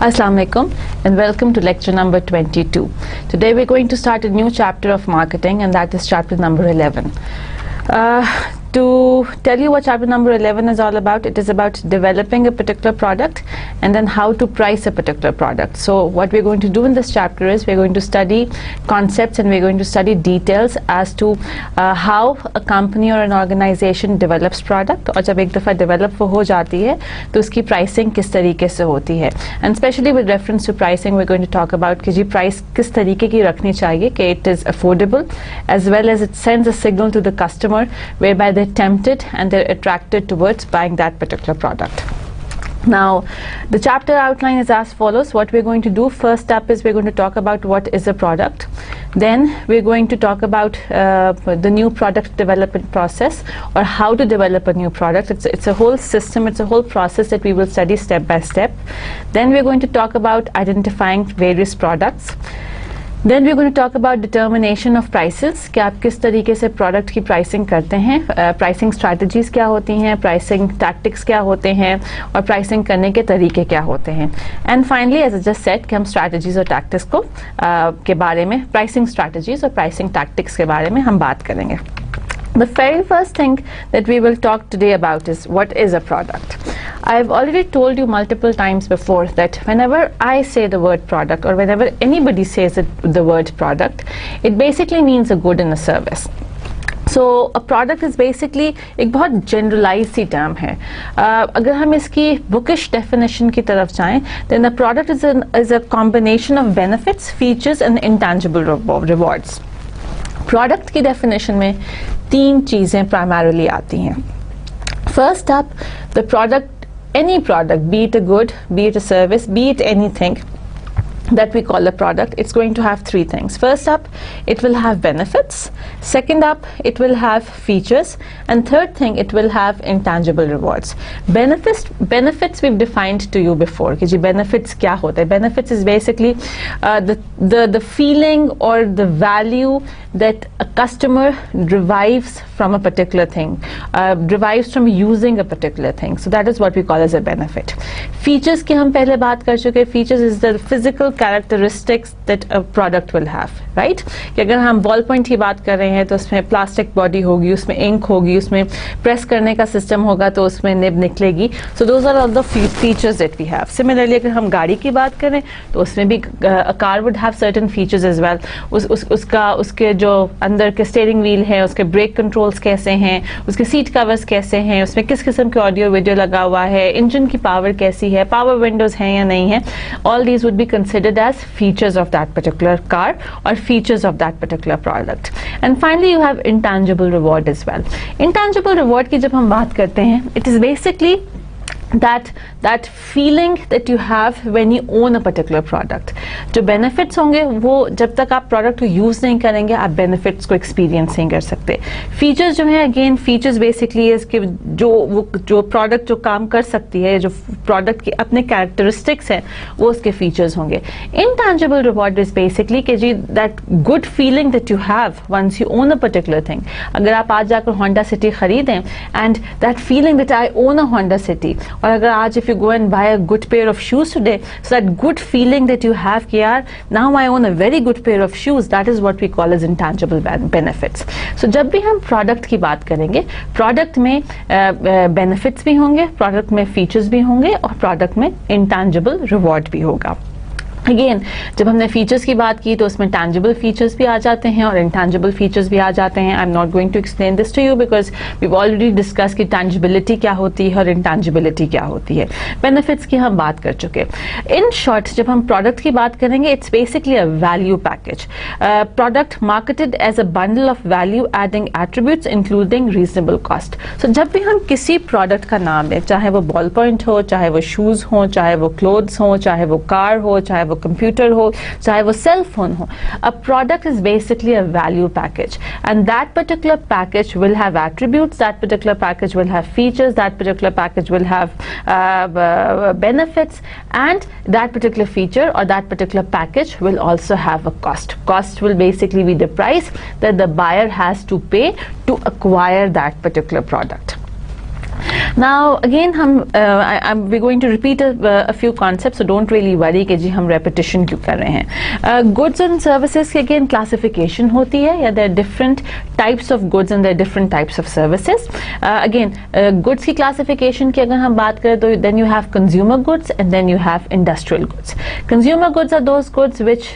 Assalamu alaikum and welcome to lecture number 22. Today we're going to start a new chapter of marketing, and that is chapter number 11. To tell you what chapter number 11 is all about, it is about developing a particular product and then how to price a particular product. So what we're going to do in this chapter is we're going to study concepts and we're going to study details as to how a company or an organization develops product, और जब एक दफ़ा develop हो जाती है तो उसकी pricing किस तरीके से होती है, and especially with reference to pricing we're going to talk about कि जी price किस तरीके की रखनी चाहिए कि it is affordable as well as it sends a signal to the customer whereby they're tempted and they're attracted towards buying that particular product. Now, the chapter outline is as follows. What we're going to do, first up is we're going to talk about what is a product. Then we're going to talk about the new product development process, or how to develop a new product. It's a whole system, it's a whole process that we will study step by step. Then we're going to talk about identifying various products. Then we're going to talk about determination of prices, कि आप किस तरीके से product की pricing करते हैं, pricing strategies क्या होती हैं, प्राइसिंग टैक्टिक्स क्या होते हैं और प्राइसिंग करने के तरीके क्या होते हैं. And finally as I just said कि हम स्ट्रैटेजीज और टैक्टिक्स को के बारे में, प्राइसिंग स्ट्रैटेजीज और प्राइसिंग टैक्टिक्स के बारे में हम बात करेंगे. The very first thing that we will talk today about is what is a product. I've already told you multiple times before that whenever I say the word product, or whenever anybody says the word product, it basically means a good and a service. So a product is basically एक बहुत generalized सी term है. अगर हम इसकी bookish definition की तरफ जाएं, then a product is a combination of benefits, features and intangible rewards. Product की definition में तीन चीज़ें primarily आती हैं. First up, the product, any product, be it a good, be it a service, be it anything that we call a product, it's going to have three things. First up, it will have benefits. Second up, it will have features. And third thing, it will have intangible rewards. Benefits we've defined to you before. कि जी benefits क्या होता है? Benefits is basically the feeling or the value that a customer derives from a particular thing, derives from using a particular thing. So that is what we call as a benefit. Features की हम पहले बात कर चुके. Features is the physical characteristics that a product will have, right? कि अगर हम ball point की बात कर रहे हैं तो उसमें प्लास्टिक बॉडी होगी, उसमें इंक होगी, उसमें प्रेस करने का सिस्टम होगा तो उसमें निब निकलेगी. So those are all the features that we have. Similarly, अगर हम गाड़ी की बात करें तो उसमें भी a car would have certain features as well. उसके जो अंदर के स्टीयरिंग व्हील है, उसके ब्रेक कंट्रोल्स कैसे हैं, उसके सीट कवर्स कैसे हैं, उसमें किस किस्म के ऑडियो वीडियो लगा हुआ है, इंजन की पावर कैसी है, पावर विंडोज हैं या नहीं है. All these would be considered as features of that particular car or features of that particular product. And finally you have intangible reward as well. Intangible reward की जब हम बात करते हैं, it is basically that feeling that you have when you own a particular product. जो benefits होंगे वो जब तक आप product को use नहीं करेंगे आप benefits को experience नहीं कर सकते. Features जो हैं, again features basically is कि जो product जो काम कर सकती है, जो product की अपने characteristics हैं वो उसके features होंगे. Intangible reward is basically कि जी that good feeling that you have once you own a particular thing. अगर आप आज जाकर Honda City खरीदें and that feeling that I own a Honda City, और अगर आज if you go and buy a good pair of shoes today, so that good feeling that you have कि यार now I own a very good pair of shoes, that is what we call as intangible benefits. So जब भी हम product की बात करेंगे, product में benefits भी होंगे, product में features भी होंगे और product में intangible reward भी होगा. अगेन जब हमने फीचर्स की बात की तो उसमें टैंजिबल फीचर्स भी आ जाते हैं और इंटैंजिबल फीचर्स भी आ जाते हैं. I am not going to explain this to you because we already discuss कि टैंजिबिलिटी क्या होती है और इंटैंजिबिलिटी क्या होती है. बेनिफिट्स की हम बात कर चुके. इन शॉर्ट जब हम प्रोडक्ट की बात करेंगे, it's basically a value package. Product marketed as a bundle of value adding attributes including reasonable cost. So जब भी हम किसी प्रोडक्ट का नाम लें, चाहे वो बॉल पॉइंट हो, चाहे वो शूज़ हो, चाहे वो क्लोथ्स हो, चाहे वो कार हो, चाहे वो computer हो, चाहे वो cell phone हो, a product is basically a value package, and that particular package will have attributes, that particular package will have features, that particular package will have benefits, and that particular feature or that particular package will also have a cost. Cost will basically be the price that the buyer has to pay to acquire that particular product. Now again we're going to repeat a few concepts, so don't really worry कि जी हम repetition क्यों कर रहे हैं. Goods and services की again classification होती है, या there are different types of goods and there are different types of services. Again goods की classification की अगर हम बात करें तो then you have consumer goods and then you have industrial goods. Consumer goods are those goods which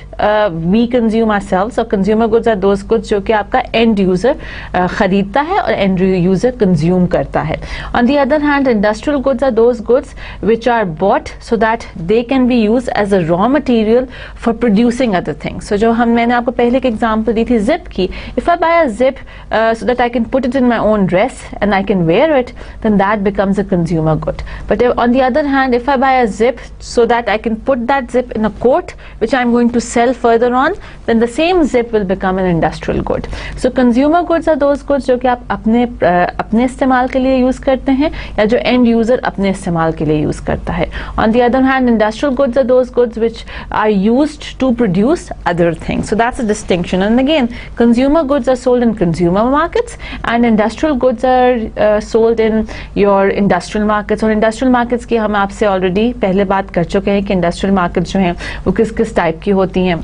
we consume ourselves, और consumer goods are those goods जो कि आपका end user खरीदता है और end user consume करता है. On the other hand, industrial goods are those goods which are bought so that they can be used as a raw material for producing other things. So जो मैंने आपको पहले एक example दी थी zip की, if I buy a zip so that I can put it in my own dress and I can wear it, then that becomes a consumer good. But on the other hand, if I buy a zip so that I can put that zip in a coat which I'm going to sell further on, then the same zip will become an industrial good. So consumer goods are those goods जो कि आप अपने इस्तेमाल के लिए use करते हैं या जो एंड यूजर अपने इस्तेमाल के लिए यूज करता है. On the other hand, industrial goods are those goods which are used to produce other things. So that's a distinction. And again, consumer goods are sold in consumer markets and industrial goods are sold in your industrial markets. और industrial markets की हम आपसे already पहले बात कर चुके हैं कि इंडस्ट्रियल मार्केट्स जो हैं वो किस किस टाइप की होती हैं.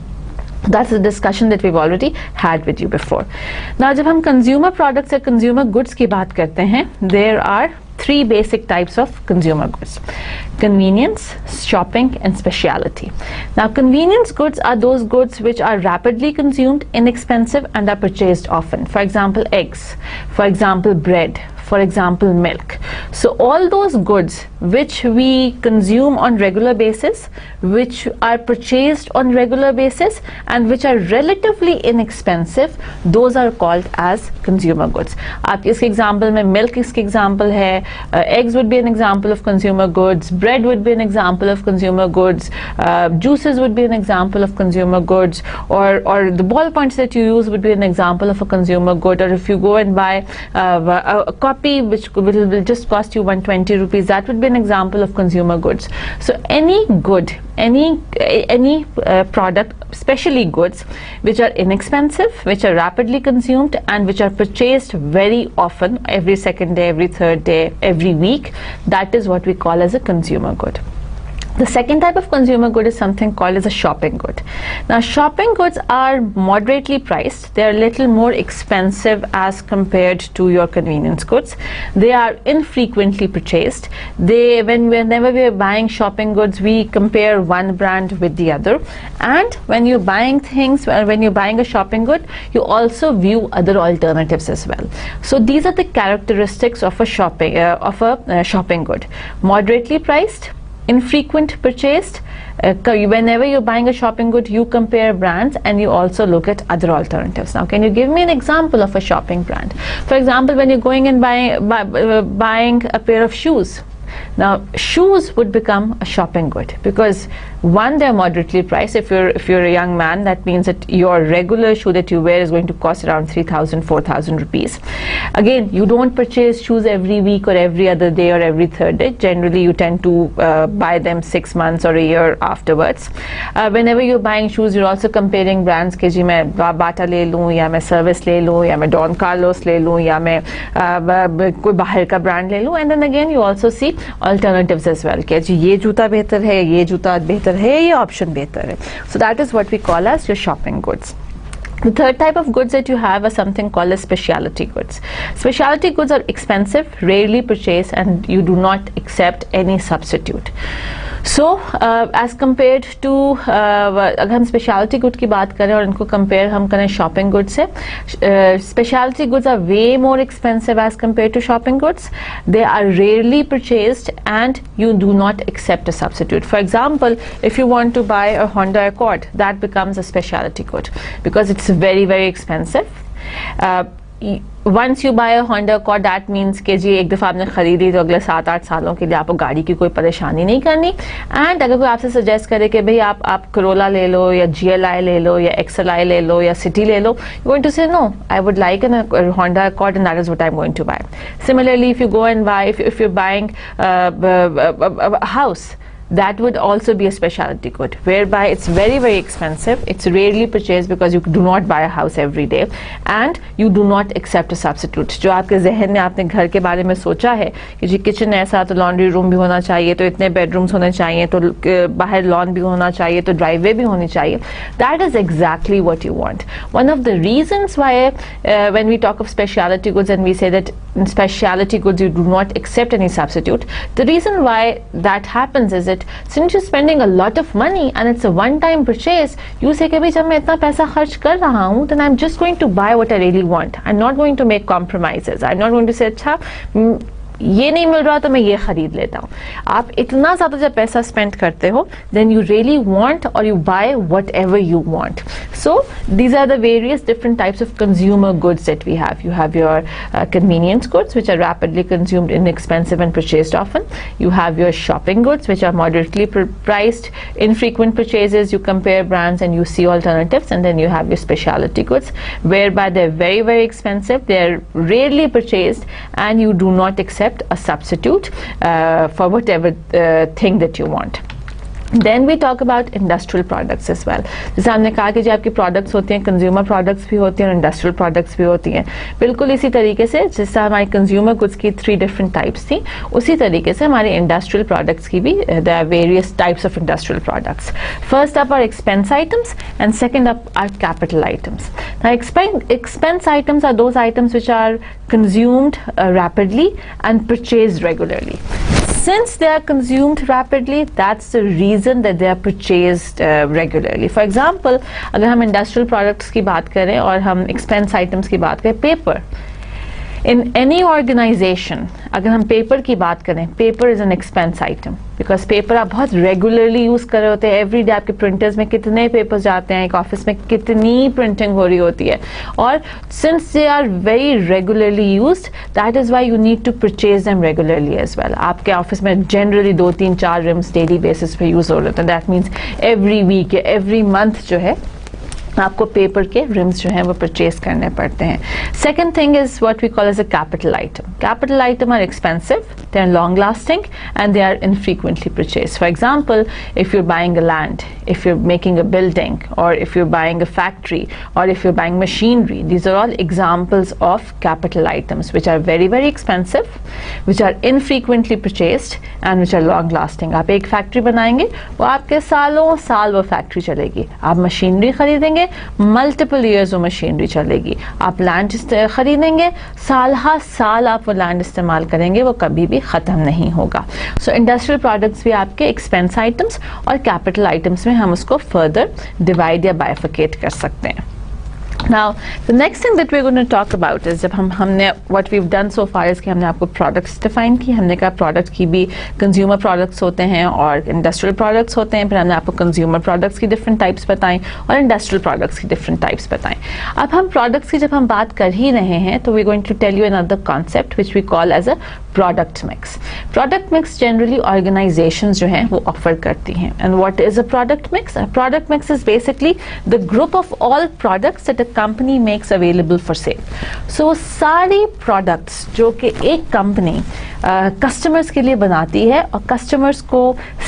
That's a discussion that we've already had with you before. Now जब हम consumer products या consumer goods की बात करते हैं, there are three basic types of consumer goods: convenience, shopping and specialty. Now convenience goods are those goods which are rapidly consumed, inexpensive and are purchased often. For example, eggs, for example bread, for example milk. So all those goods which we consume on regular basis, which are purchased on regular basis and which are relatively inexpensive, those are called as consumer goods. आप इसके example में milk इसके example है, eggs would be an example of consumer goods, bread would be an example of consumer goods, juices would be an example of consumer goods, or the ballpoints that you use would be an example of a consumer good. Or if you go and buy a copy which will just cost you 120 rupees, that would be an example of consumer goods. So any good, any product, especially goods which are inexpensive, which are rapidly consumed and which are purchased very often, every second day, every third day, every week, that is what we call as a consumer good. The second type of consumer good is something called as a shopping good. Now shopping goods are moderately priced. They are a little more expensive as compared to your convenience goods. They are infrequently purchased. Whenever we are buying shopping goods, we compare one brand with the other. And when you're buying things, when you're buying a shopping good, you also view other alternatives as well. So these are the characteristics of a shopping good: moderately priced, infrequent purchased. Whenever you're buying a shopping good, you compare brands and you also look at other alternatives. Now can you give me an example of a shopping brand? For example, when you're going and buying a pair of shoes. Now shoes would become a shopping good because one, they're moderately priced. If you're a young man, that means that your regular shoe that you wear is going to cost around 3,000 4,000 rupees. Again, you don't purchase shoes every week or every other day or every third day. Generally you tend to buy them 6 months or a year afterwards. Whenever you're buying shoes, you're also comparing brands कि जी मैं बाटा ले लूँ या मैं service ले लूँ या मैं डॉन कार्लोस ले लूँ या मैं कोई बाहर का ब्रांड ले लूँ. And then again you also see alternatives as well कि जी ये जूता बेहतर है, ये जूता बेहतर है, ये ऑप्शन बेहतर है. So that is what we call as your shopping goods. The third type of goods that you have are something called as specialty goods. Specialty goods are expensive, rarely purchased, and you do not accept any substitute. So as compared to अगर हम specialty good की बात करें और इनको compare हम करें shopping goods से, specialty goods are way more expensive as compared to shopping goods. They are rarely purchased and you do not accept a substitute. For example, if you want to buy a Honda Accord, that becomes a specialty good because it's very, very expensive. Once you buy a Honda Accord, that means कि जी एक दफ़ा आपने ख़रीदी तो अगले 7-8 सालों के लिए आपको गाड़ी की कोई परेशानी नहीं करनी. एंड अगर कोई आपसे सजेस्ट करे कि भाई आप Corolla ले लो या GLI ले लो या XLI ले लो या City ले लो, you're going to say no, I would like a Honda Accord and that is what I'm going to buy. Similarly, if you go and buy, if you're buying a house, that would also be a specialty good, whereby it's very very expensive, it's rarely purchased because you do not buy a house every day, and you do not accept a substitute. जो आपके जहन में आपने घर के बारे में सोचा है कि जी किचन ऐसा तो लॉन्ड्री रूम भी होना चाहिए, तो इतने बेडरूम्स होने चाहिए, तो बाहर लॉन भी होना चाहिए, तो ड्राइववे भी होनी चाहिए, that is exactly what you want. One of the reasons why when we talk of specialty goods and we say that in specialty goods you do not accept any substitute, the reason why that happens is that since you're spending a lot of money and it's a one time purchase, you say कि भाई जब मैं इतना पैसा खर्च कर रहा हूँ, then I'm just going to buy what I really want. I'm not going to make compromises. I'm not going to say अच्छा ये नहीं मिल रहा तो मैं ये खरीद लेता हूँ. आप इतना ज़्यादा जब पैसा स्पेंड करते हो, then you really want or you buy whatever you want. So these are the various different types of consumer goods that we have. You have your convenience goods, which are rapidly consumed, inexpensive and purchased often. You have your shopping goods, which are moderately priced, infrequent purchases, you compare brands and you see alternatives. And then you have your specialty goods, whereby they're very very expensive, they're rarely purchased, and you do not accept a substitute for whatever thing that you want. Then we talk about industrial products as well. जैसे हमने कहा कि जो आपकी products होती हैं, consumer products भी होती हैं और industrial products भी होती हैं. बिल्कुल इसी तरीके से जैसे हमारी consumer goods की 3 different types थी, उसी तरीके से हमारी industrial products की भी there are various types of industrial products. First up are expense items and second up are capital items. Now expense items are those items which are consumed rapidly and purchased regularly. Since they are consumed rapidly, that's the reason that they are purchased regularly. For example, अगर हम industrial products की बात करें और हम expense items की बात करें, paper. In any organization, अगर हम पेपर की बात करें, paper is an expense item, because paper आप बहुत रेगुलरली यूज़ कर रहे होते हैं. एवरी डे आपके प्रिंटर्स में कितने पेपर्स जाते हैं, एक ऑफिस में कितनी प्रिंटिंग हो रही होती है, और since they are very regularly used, that is why you need to purchase them regularly as well. आपके ऑफिस में जनरली 2-3-4 रिम्स डेली बेसिस पे यूज़ हो रहे होते हैं. दैट मीन्स एवरी वीक या एवरी मंथ जो है आपको पेपर के रिम्स जो हैं वो परचेज करने पड़ते हैं. Second thing is what we call as a capital item. Capital item are expensive, they are long lasting, and they are infrequently purchased. For example, if you're buying a land, if you're making a building, or if you're buying a factory, or if you're buying machinery, these are all examples of capital items which are very very expensive, which are infrequently purchased, and which are long lasting. आप एक factory बनाएंगे, वो आपके सालों साल वो factory चलेगी. आप मशीनरी खरीदेंगे, मल्टीपल ईयर्स वो मशीनरी चलेगी. आप लैंड खरीदेंगे, साल हर साल आप वो लैंड इस्तेमाल करेंगे, वो कभी भी ख़त्म नहीं होगा. सो इंडस्ट्रियल प्रोडक्ट्स भी आपके एक्सपेंस आइटम्स और कैपिटल आइटम्स में हम उसको फर्दर डिवाइड या बाइफिकेट कर सकते हैं. Now the next thing that we're going to talk about is जब हमने what we've done so far is कि हमने आपको products define की. हमने कहा product की भी consumer products होते हैं और industrial products होते हैं. फिर हमने आपको consumer products की different types बताएं और industrial products की different types बताएं. अब हम products की जब हम बात कर ही रहे हैं तो we're going to tell you another concept which we call as a product mix. Product mix generally organizations जो हैं वो offer करती हैं. And what is a product mix? A product mix is basically the group of all products that a company makes available for sale. So सारी products जो कि एक company customers के लिए बनाती है और customers को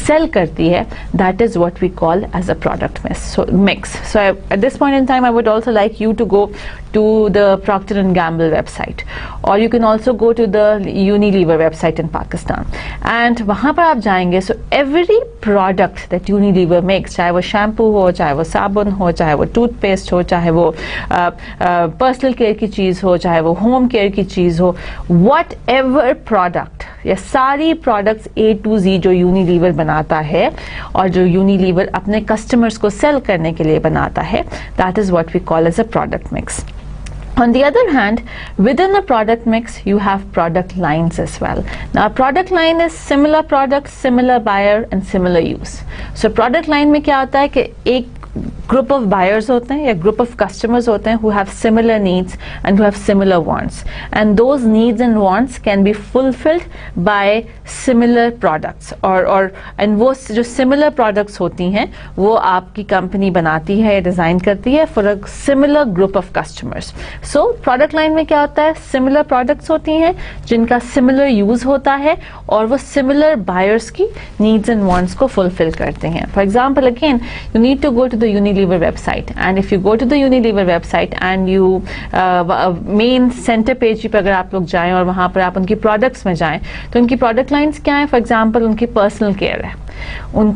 sell करती है, that is what we call as a product mix. So at this point in time I would also like you to go to the Procter & Gamble website, or you can also go to the Unilever website in Pakistan, and वहाँ पर आप जाएंगे. So every product that Unilever makes, चाहे वो shampoo हो, चाहे वो साबुन हो, चाहे वो टूथपेस्ट हो, चाहे वो पर्सनल केयर की चीज़ हो, चाहे वो होम केयर की चीज़ हो, वट एवर प्रोडक्ट, या सारी प्रोडक्ट्स A to Z जो यूनिलीवर बनाता है और जो यूनिलीवर अपने कस्टमर्स को सेल करने के लिए बनाता है, that is what we call as a product mix. On the other hand, within a product mix, you have product lines as well. Now, a product line is similar products, similar buyer, and similar use. So, product line में क्या होता है कि एक group of buyers ہوتے ہیں یا group of customers ہوتے ہیں who have similar needs and who have similar wants, and those needs and wants can be fulfilled by similar products and وہ جو similar products ہوتی ہیں وہ آپ کی کمپنی بناتی ہے یا ڈیزائن کرتی ہے for a similar group of customers. So product line میں کیا ہوتا ہے, similar products ہوتی ہیں جن کا similar use ہوتا ہے اور وہ similar buyers کی needs and wants کو fulfill کرتے ہیں. For example, again, you need to go to the Unilever website, and if you go to the Unilever website and you main center page پہ اگر آپ لوگ جائیں اور وہاں پر آپ ان کی products میں جائیں تو ان کی product lines کیا ہیں. For example, ان کی personal care ہے, ان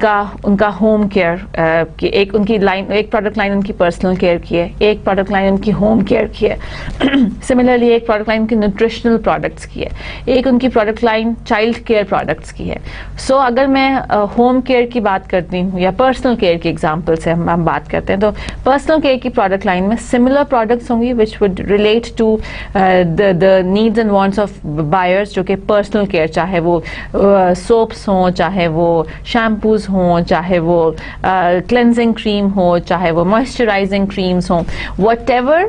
کا ہوم کیئر کی ایک ان کی لائن, ایک پروڈکٹ لائن ان کی پرسنل کیئر کی ہے, ایک پروڈکٹ لائن ان کی ہوم کیئر کی ہے. سملرلی ایک پروڈکٹ لائن ان کی نیوٹریشنل پروڈکٹس کی ہے, ایک ان کی product line child care products کی ہے. سو اگر میں ہوم کیئر کی بات کرتی ہوں یا پرسنل کیئر کی ایگزامپل سے ہم بات کرتے ہیں تو پرسنل کیئر کی پروڈکٹ لائن میں سملر پروڈکٹس ہوں گی which would relate to the needs and wants of buyers, جو کہ پرسنل کیئر, چاہے وہ سوپس ہوں, چاہے وہ شیمپوز ہوں, چاہے وہ کلینزنگ کریم ہو, چاہے وہ موئسچرائزنگ کریمز ہوں, what ever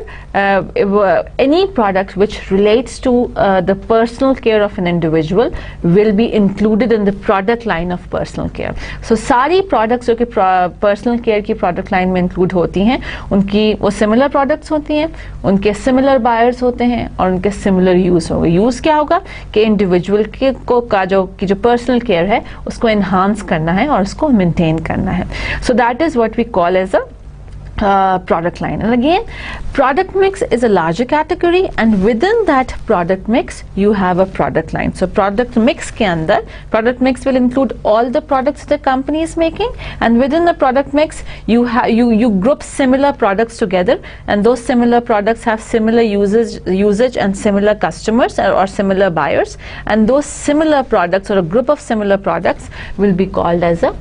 any product which relates to the personal care of an individual will be included in the product line of personal care. So ساری products جو کہ personal care کی product line میں include ہوتی ہیں ان کی وہ similar products ہوتی ہیں, ان کے similar buyers ہوتے ہیں اور ان کے similar use ہوگا. use کیا ہوگا کہ individual کی جو personal care ہے اس کو enhance کرنا ہے اور اس کو maintain کرنا ہے. So that is what we call as a product line. And again, product mix is a larger category, and within that product mix you have a product line. So product mix ke andar, product mix will include all the products the company is making, and within the product mix you group similar products together, and those similar products have similar usage and similar customers or similar buyers, and those similar products or a group of similar products will be called as a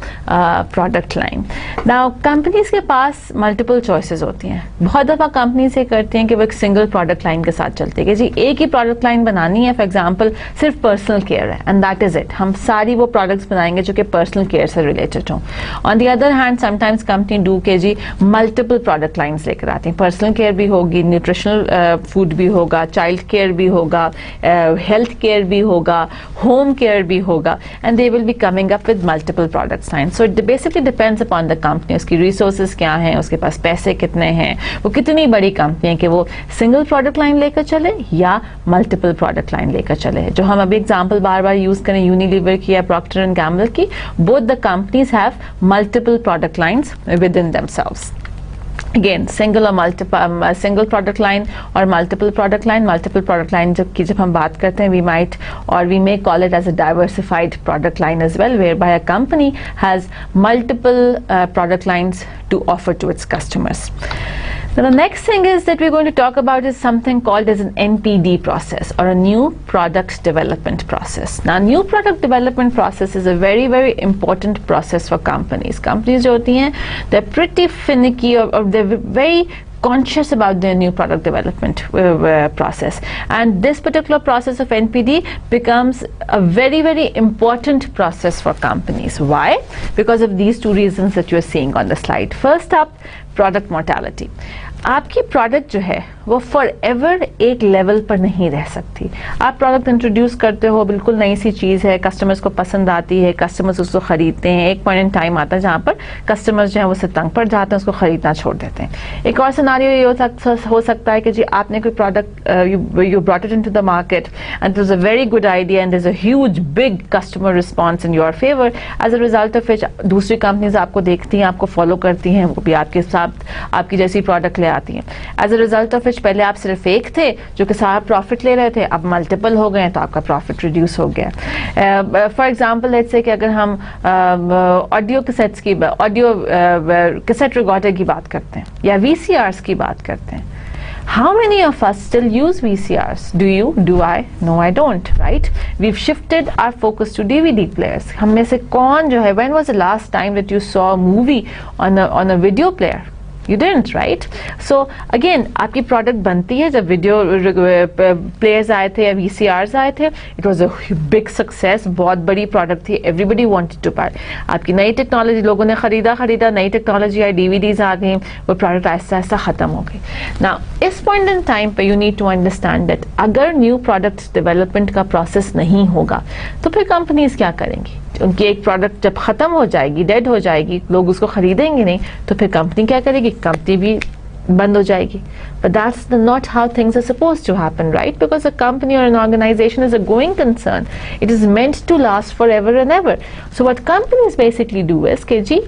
product line. Now companies ke paas multiple choices ہوتی ہیں. بہت دفعہ companies یہ کرتی ہیں کہ وہ ایک سنگل پروڈکٹ لائن کے ساتھ چلتے ہیں کہ جی ایک ہی پروڈکٹ لائن بنانی ہے, فار ایگزامپل صرف پرسنل کیئر ہے اینڈ دیٹ از اٹ, ہم ساری وہ پروڈکٹس بنائیں گے جو کہ پرسنل کیئر سے ریلیٹڈ ہوں. On the other hand sometimes company do کہ جی ملٹیپل پروڈکٹ لائنس لے کر آتی ہیں, پرسنل کیئر بھی ہوگی, نیوٹریشنل فوڈ بھی ہوگا, چائلڈ کیئر بھی ہوگا, ہیلتھ کیئر بھی ہوگا, ہوم کیئر بھی ہوگا, and they will be coming up with multiple products line. So it basically depends upon the company, اس کی ریسورسز کیا ہیں, اس کے پاس پیسے کتنے ہیں, وہ کتنی بڑی کمپنی ہے کہ وہ سنگل پروڈکٹ لائن لے کر چلے یا ملٹیپل پروڈکٹ لائن لے کر چلے. جو ہم ابھی ایگزامپل بار بار یوز کریں یونیلیور کی یا پروکٹر اینڈ گیمبل کی, both the companies have multiple product lines with in them selves. Again, single product line or multiple product line جب ہم بات کرتے ہیں we might or we may call it as a diversified product line as well, whereby a company has multiple product lines to offer to its customers. Now the next thing is that we're going to talk about is something called as an NPD process, or a new product development process. Now new product development process is a very very important process for companies. Companies جو ہوتی ہیں they're pretty finicky or they're very conscious about their new product development process, and this particular process of NPD becomes a very very important process for companies. Why? Because of these two reasons that you are seeing on the slide. First up, product mortality. آپ کی product جو ہے وہ for ever ایک level پر نہیں رہ سکتی. آپ پروڈکٹ انٹروڈیوس کرتے ہو, بالکل نئی سی چیز ہے, کسٹمرز کو پسند آتی ہے, کسٹمرز اس کو خریدتے ہیں, ایک پوائنٹ ان ٹائم آتا ہے جہاں پر کسٹمرز جو ہیں وہ سے تنگ پڑ جاتے ہیں, اس کو خریدنا چھوڑ دیتے ہیں. ایک اور سیناریو یہ ہو سکتا ہے کہ جی آپ نے کوئی product you brought it into the market and it was a very good idea and there is a huge big customer response in your favour, as a result of وچ دوسری کمپنیز آپ کو دیکھتی ہیں, آپ کو فالو کرتی ہیں, وہ بھی آپ کے ساتھ آپ کی جیسی پروڈکٹ لے آتی ہیں. ایز اے ریزلٹ آف وچ پہلے آپ صرف ایک تھے جو کہ سارا پروفٹ لے رہے تھے, اب ملٹیپل ہو گئے تو آپ کا پروفٹ ریڈیوس ہو گیا. فار ایگزامپل لیٹس سے کہ اگر ہم آڈیو کیسٹس کی آڈیو کیسٹ ریکارڈر کی بات کرتے ہیں یا وی سی آرس کی بات کرتے ہیں, how many of us still use VCRs? Do you? Do I? No, I don't, right? We've shifted our focus to DVD players. ہم میں سے کون جو ہے when was the last time that you saw a movie on a video player? You didn't, right? So again, आपकी product बनती है. जब video players आए थे या VCRs आए थे, it was a big success. बहुत बड़ी product थी. Everybody wanted to buy. आपकी नई technology लोगों ने खरीदा, नई technology आई, DVDs आ गई, वो product आहिस्ता आहिस्ता ख़त्म हो गई. Now इस point in time पे you need to understand that अगर new product development का process नहीं होगा, तो फिर companies क्या करेंगी? उनकी एक प्रोडक्ट जब ख़त्म हो जाएगी, डेड हो जाएगी, लोग उसको ख़रीदेंगे नहीं, तो फिर कंपनी क्या करेगी? कंपनी भी बंद हो जाएगी. But that's not how things are supposed to happen, right? Because a company or an organization is a going concern. It is meant to last forever and ever. So what companies basically do is कि जी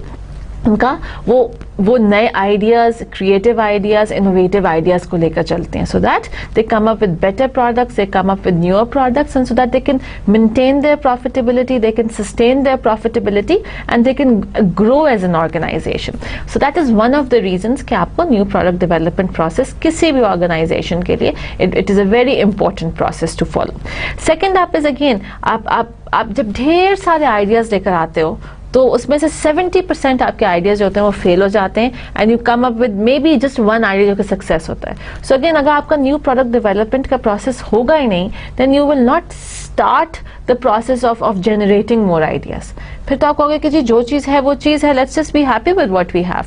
उनका वो नए ideas, creative ideas, innovative ideas को लेकर चलते हैं, so that they come up with better products, they come up with newer products, and so that they can maintain their profitability, they can sustain their profitability, and they can grow as an organization. So that is one of the reasons कि आपको new product development process किसी भी organization के लिए it is a very important process to follow. Second आप is again, आप जब ढेर सारे आइडियाज़ लेकर आते हो, तो उसमें से 70% आपके आइडियाज जो होते हैं वो फेल हो जाते हैं, and you come up with maybe just one idea जो कि सक्सेस होता है. सो अगेन, अगर आपका न्यू प्रोडक्ट डेवलपमेंट का प्रोसेस होगा ही नहीं, then you will not start the process of generating more ideas. फिर तो आप कहोगे कि जी जो चीज़ है वो चीज़ है, let's just be happy with what we have.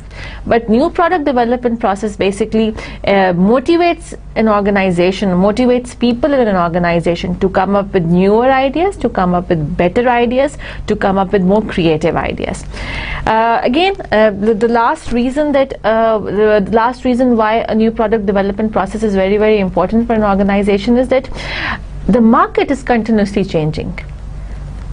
But new product development process basically motivates an organization, motivates people in an organization to come up with newer ideas, to come up with better ideas, to come up with more creative ideas. The last reason why a new product development process is very, very important for an organization is that the market is continuously changing.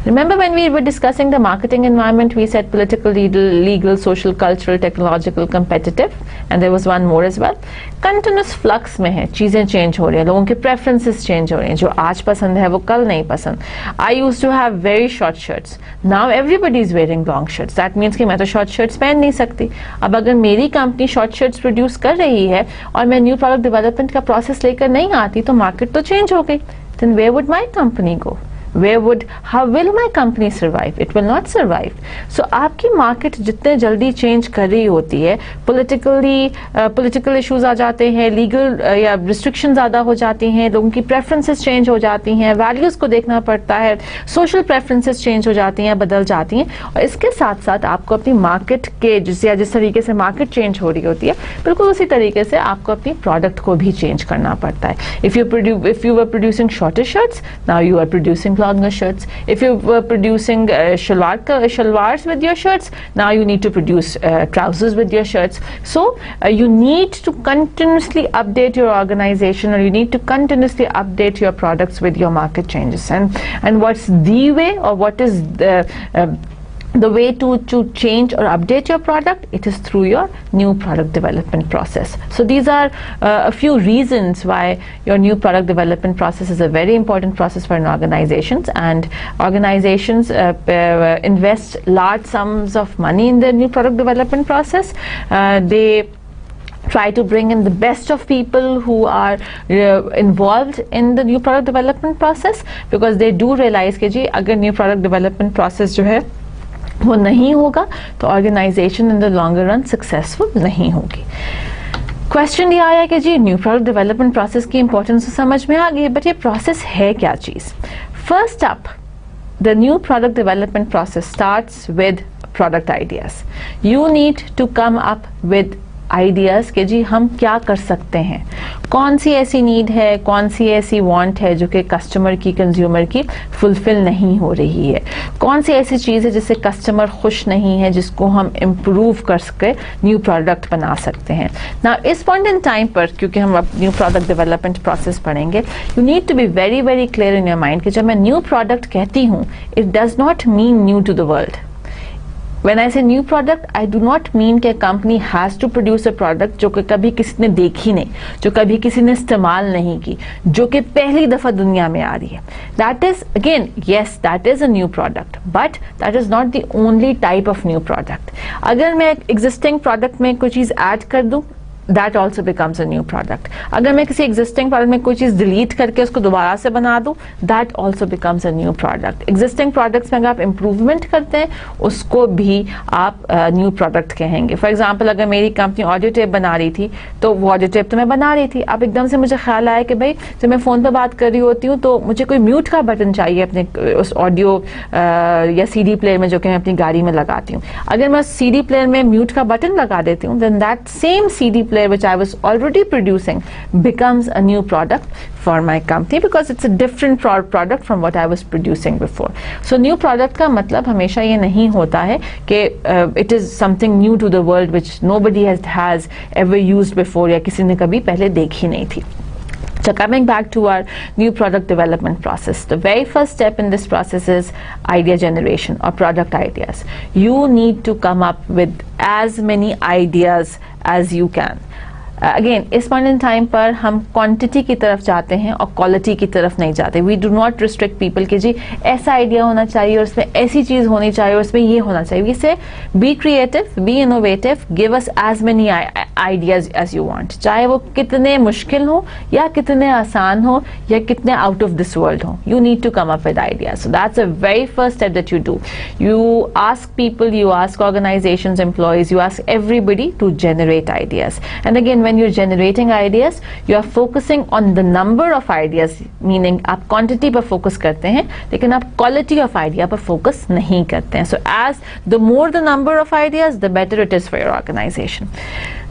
Remember when we were discussing the marketing environment, we said political, legal, social, cultural, technological, competitive, and there was one more as well. Continuous flux में है, चीज़ें change हो रही हैं, लोगों के preferences change हो रही हैं, जो आज पसंद है वो कल नहीं पसंद. I used to have very short shirts. Now everybody is wearing long shirts. That means कि मैं तो short shirts पहन नहीं सकती. अब अगर मेरी कंपनी short shirts produce कर रही है और मैं new product development का process लेकर नहीं आती, तो market तो change हो गई. Then where would my company go? How will my company survive? It will not survive. So आपकी market जितने जल्दी change कर रही होती है, political issues आ जाते हैं, legal या restrictions ज़्यादा हो जाती हैं, लोगों की preferences change हो जाती हैं, values को देखना पड़ता है, social preferences change हो जाती हैं, बदल जाती हैं, और इसके साथ साथ आपको अपनी market के जिस तरीके से market change हो रही होती है, बिल्कुल उसी तरीके से आपको अपनी product को भी change करना पड़ता है. If you were producing shorter shirts, now you are producing longer shirts. If you were producing shalwars with your shirts, now you need to produce trousers with your shirts. So you need to continuously update your organization, or you need to continuously update your products with your market changes. And what's the way, or what is the way to change or update your product? It is through your new product development process. So these are a few reasons why your new product development process is a very important process for an organizations, and organizations invest large sums of money in their new product development process. They try to bring in the best of people who are involved in the new product development process, because they do realize कि जी अगर new product development process जो है वो नहीं होगा तो organization in the longer run successful नहीं होगी. क्वेश्चन ये आया कि जी न्यू प्रोडक्ट डेवलपमेंट प्रोसेस की इंपॉर्टेंस तो समझ में आ गई, बट ये प्रोसेस है क्या चीज़? First up, the new product development process starts with product ideas. You need to come up with ideas कि जी हम क्या कर सकते हैं, कौन सी ऐसी नीड है, कौन सी ऐसी वांट है जो कि कस्टमर की, कंज्यूमर की फुलफिल नहीं हो रही है, कौन सी ऐसी चीज़ है जिससे कस्टमर खुश नहीं है, जिसको हम इम्प्रूव कर सके न्यू प्रोडक्ट बना सकते हैं. ना इस पॉइंट इन टाइम पर, क्योंकि हम अब न्यू प्रोडक्ट डेवलपमेंट प्रोसेस पढ़ेंगे, you need to be very very clear in your mind कि जब मैं न्यू प्रोडक्ट कहती हूँ, it does not mean new to the world. When I say new product, I do not mean कि company has to produce a product जो कि कभी किसी ने देखी नहीं, जो कभी किसी ने इस्तेमाल नहीं की, जो कि पहली दफ़ा दुनिया में आ रही है. That is again, yes, that is a new product, but that is not the only type of new product. अगर मैं existing product में कोई चीज़ add कर दूँ, that also becomes a new product. اگر میں کسی existing product میں کوئی چیز delete کر کے اس کو دوبارہ سے بنا دوں, that also becomes a new product. existing products میں اگر آپ improvement کرتے ہیں اس کو بھی آپ new product کہیں گے. for example اگر میری کمپنی آڈیو ٹیپ بنا رہی تھی تو وہ آڈیو ٹیپ تو میں بنا رہی تھی, اب ایک دم سے مجھے خیال آیا کہ بھائی جب میں فون پہ بات کر رہی ہوتی ہوں تو مجھے کوئی میوٹ کا بٹن چاہیے اپنے اس آڈیو یا سی ڈی پلیئر میں جو کہ میں اپنی گاڑی میں لگاتی ہوں. اگر میں سی ڈی پلیئر میں میوٹ کا بٹن لگا دیتی ہوں, then that same CD player which I was already producing becomes a new product for my company because it's a different product from what I was producing before. So new product کا مطلب ہمیشہ یہ نہیں ہوتا ہے کہ it is something new to the world which nobody has ever used before یا کسی نے کبھی پہلے دیکھی نہیں تھی. So coming back to our new product development process, the very first step in this process is idea generation or product ideas. You need to come up with as many ideas as you can. Again اس point in time پر ہم quantity کی طرف جاتے ہیں اور quality کی طرف نہیں جاتے. We do not restrict people کہ جی ایسا آئیڈیا ہونا چاہیے اور اس میں ایسی چیز ہونی چاہیے اور اس میں یہ ہونا چاہیے. We say be creative, be innovative, give us as many ideas as you want, چاہے وہ کتنے مشکل ہوں یا کتنے آسان ہوں یا کتنے آؤٹ آف دس ورلڈ ہوں. You need to come up with ideas. So that's a very first step that you do. You ask people, you ask organizations, employees, you ask everybody to generate ideas. And again when you're generating ideas, you are focusing on the number of ideas, meaning آپ quantity پر focus کرتے ہیں لیکن آپ quality of idea per focus نہیں کرتے ہیں. So as the more the number of ideas, the better it is for your organization.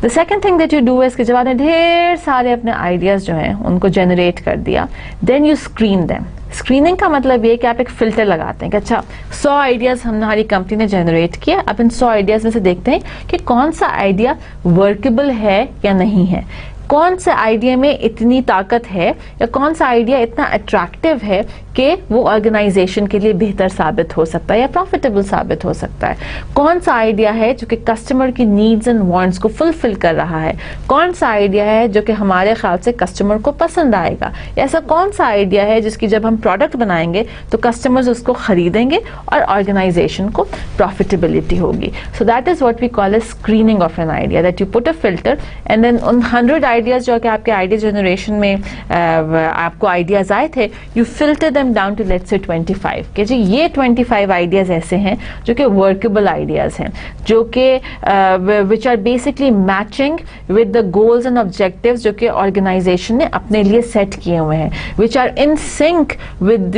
The second thing that you do is کہ جب آپ نے ڈھیر سارے اپنے ideas جو ہیں ان کو generate کر دیا, then you screen them. Screening کا مطلب یہ کہ آپ ایک فلٹر لگاتے ہیں کہ اچھا 100 آئیڈیاز ہماری کمپنی نے جنریٹ کیا, اب ان 100 آئیڈیاز میں سے دیکھتے ہیں کہ کون سا آئیڈیا ورکیبل ہے یا نہیں ہے, کون سے آئیڈیا میں اتنی طاقت ہے یا کون سا آئیڈیا اتنا اٹریکٹیو ہے کہ وہ آرگنائزیشن کے لیے بہتر ثابت ہو سکتا ہے یا پروفیٹیبل ثابت ہو سکتا ہے, کون سا آئیڈیا ہے جو کہ کسٹمر کی نیڈز اینڈ وانٹس کو فلفل کر رہا ہے, کون سا آئیڈیا ہے جو کہ ہمارے خیال سے کسٹمر کو پسند آئے گا, ایسا کون سا آئیڈیا ہے جس کی جب ہم پروڈکٹ بنائیں گے تو کسٹمرز اس کو خریدیں گے اور آرگنائزیشن کو پروفیٹیبلٹی ہوگی. So that is what we call a screening of an idea, that you put a filter and then in 100 ideas جو کہ آپ کے آئیڈیا جنریشن میں آپ کو آئیڈیاز آئے تھے, you filter them down to let's say 25 کہ جی یہ 25 آئیڈیاز ایسے ہیں جو کہ ورکیبل آئیڈیاز ہیں, جو کہ which are basically matching with the goals and objectives جو کہ آرگنائزیشن نے اپنے لیے سیٹ کیے ہوئے ہیں, which are in sync with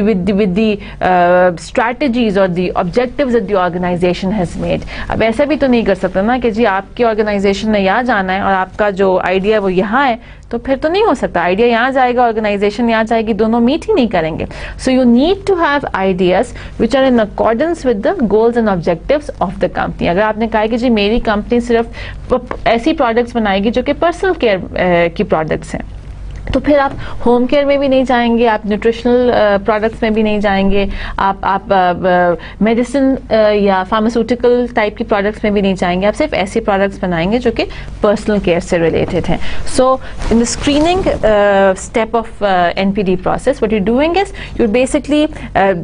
the strategies اور the objectives that the organisation has made. اب ایسا بھی تو نہیں کر سکتا نا کہ جی آپ کی آرگنائزیشن نے یہاں جانا ہے اور آپ کا جو آئیڈیا وہ یہاں ہے, تو پھر تو نہیں ہو سکتا. آئیڈیا یہاں جائے گا, آرگنائزیشن یہاں جائے گی, دونوں میٹ ہی نہیں کریں گے. So you need to have ideas which are in accordance with the goals and objectives of the company. اگر آپ نے کہا کہ جی میری کمپنی صرف ایسی پروڈکٹس بنائے گی جو کہ پرسنل کیئر کی پروڈکٹس ہیں, تو پھر آپ ہوم کیئر میں بھی نہیں جائیں گے, آپ نیوٹریشنل پروڈکٹس میں بھی نہیں جائیں گے, آپ میڈیسن یا فارماسیوٹیکل ٹائپ کی پروڈکٹس میں بھی نہیں جائیں گے, آپ صرف ایسی پروڈکٹس بنائیں گے جو کہ پرسنل کیئر سے ریلیٹڈ ہیں. So in the screening step of NPD process, what you're doing is you're basically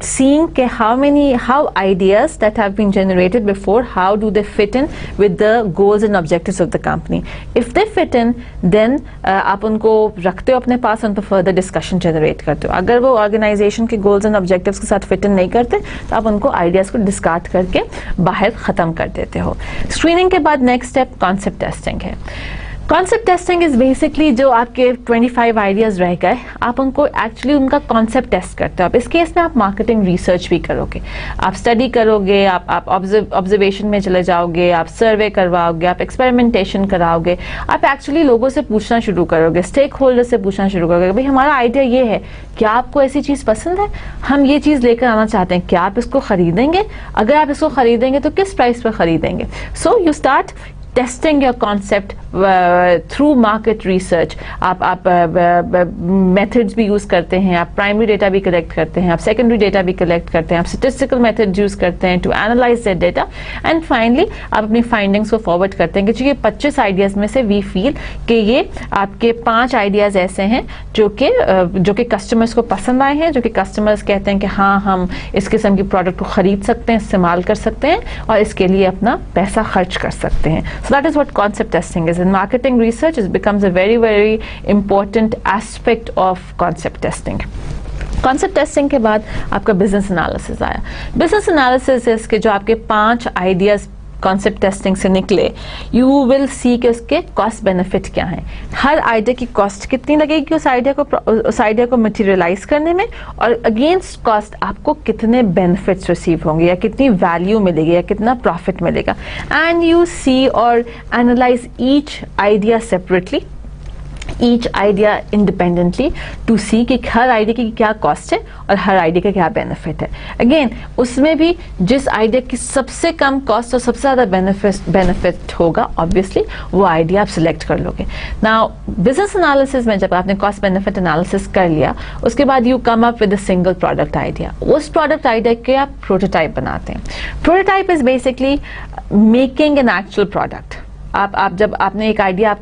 seeing کہ how ideas that have been generated before, how do they fit in with the goals and objectives of the company. If they fit in, then آپ ان کو رکھتے اپنے پاس, ان پہ further discussion generate کرتے ہو. اگر وہ organization کے گولز اینڈ آبجیکٹیوز کے ساتھ فٹ ان نہیں کرتے تو آپ ان کو آئیڈیاز کو ڈسکارڈ کر کے باہر ختم کر دیتے ہو. اسکریننگ کے بعد نیکسٹ اسٹیپ کانسیپٹ ٹیسٹنگ ہے. کانسیپٹ ٹیسٹنگ از بیسکلی جو آپ کے 25 آئیڈیاز رہ گئے, آپ ان کو ایکچولی ان کا کانسیپٹ ٹیسٹ کرتے ہو. اب اس کیس میں آپ مارکیٹنگ ریسرچ بھی کرو گے, آپ اسٹڈی کرو گے, آپ آبزرویشن میں چلے جاؤ گے, آپ سروے کرواؤ گے, آپ ایکسپیریمنٹیشن کراؤ گے, آپ ایکچولی لوگوں سے پوچھنا شروع کرو گے, اسٹیک ہولڈر سے پوچھنا شروع کرو گے, بھائی ہمارا آئیڈیا یہ ہے, کیا آپ کو ایسی چیز پسند ہے, ہم یہ چیز لے کر آنا چاہتے ہیں, کیا آپ اس کو خریدیں گے, اگر آپ اس کو خریدیں گے تو کس پرائس پہ خریدیں گے. So you start testing your concept through market research. آپ methods بھی یوز کرتے ہیں, آپ primary data بھی کلیکٹ کرتے ہیں, آپ secondary data بھی کلیکٹ کرتے ہیں, آپ statistical methods یوز کرتے ہیں to analyze that data, and finally آپ اپنی findings کو forward کرتے ہیں کہ جو یہ 25 آئیڈیاز میں سے we feel کہ یہ آپ کے 5 آئیڈیاز ایسے ہیں جو کہ کسٹمرز کو پسند آئے ہیں, جو کہ کسٹمرز کہتے ہیں کہ ہاں ہم اس قسم کی پروڈکٹ کو خرید سکتے ہیں, استعمال کر سکتے ہیں اور اس کے لیے اپنا پیسہ خرچ کر سکتے ہیں. So that is what concept testing is. In marketing research, it becomes a very, very important aspect of concept testing. Concept testing के बाद आपका बिजनेस एनालिसिस आया. बिजनेस एनालिसिस है इसके जो आपके 5 आइडियाज कॉन्सेप्ट टेस्टिंग से निकले. यू विल सी कि उसके कॉस्ट बेनिफिट क्या हैं, हर आइडिया की कॉस्ट कितनी लगेगी उस आइडिया को मटेरियलाइज करने में, और अगेंस्ट कॉस्ट आपको कितने बेनिफिट्स रिसीव होंगे या कितनी वैल्यू मिलेगी या कितना प्रॉफिट मिलेगा. एंड यू सी और analyse each idea separately, each idea independently to see कि हर आइडिया की क्या कॉस्ट है और हर आइडिया का क्या बेनिफिट है. अगेन उसमें भी जिस आइडिया की सबसे कम कॉस्ट और सबसे ज़्यादा बेनिफिट होगा ऑब्वियसली वो आइडिया आप सिलेक्ट कर लोगे. नाउ बिजनेस एनालिसिस में जब आपने कॉस्ट बेनिफिट एनालिसिस कर लिया उसके बाद you come up with a single product idea. उस प्रोडक्ट आइडिया के आप प्रोटोटाइप बनाते हैं. Prototype is basically making an actual product. आप जब आपने एक आइडिया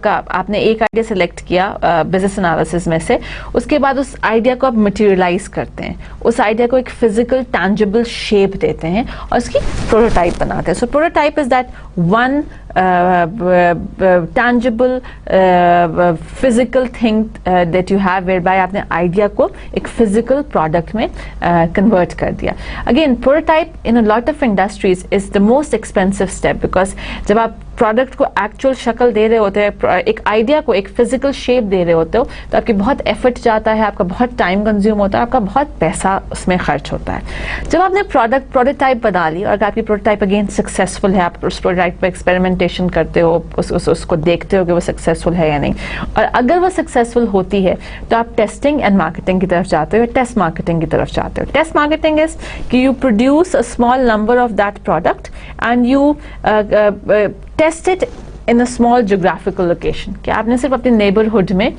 सेलेक्ट किया बिजनेस एनालिसिस में से, उसके बाद उस आइडिया को आप मटेरियलाइज करते हैं, उस आइडिया को एक फिजिकल टैंजिबल शेप देते हैं और उसकी प्रोटोटाइप बनाते हैं. So prototype is that one tangible physical thing that you have whereby आपने आइडिया को एक physical product में convert कर दिया. Again, prototype in a lot of industries is the most expensive step because जब आप प्रोडक्ट को एक्चुअल शक्ल दे रहे होते हैं, एक आइडिया को एक फिजिकल शेप दे रहे होते हो, तो आपकी बहुत एफर्ट जाता है, आपका बहुत टाइम कंज्यूम होता है, आपका बहुत पैसा उसमें खर्च होता है. जब आपने प्रोटोटाइप बना ली और आपकी प्रोटोटाइप अगेन सक्सेसफुल है, आप उस प्रोटोटाइप पर एक्सपेरिमेंटेशन करते हो, उसको देखते हो कि वो सक्सेसफुल है या नहीं, और अगर वो सक्सेसफुल होती है तो आप टेस्टिंग एंड मार्केटिंग की तरफ जाते हो, टेस्ट मार्केटिंग की तरफ जाते हो. टेस्ट मार्केटिंग इज कि you produce a small number of that product and you test it in a small geographical location. कि आपने सिर्फ अपने नेबरहुड में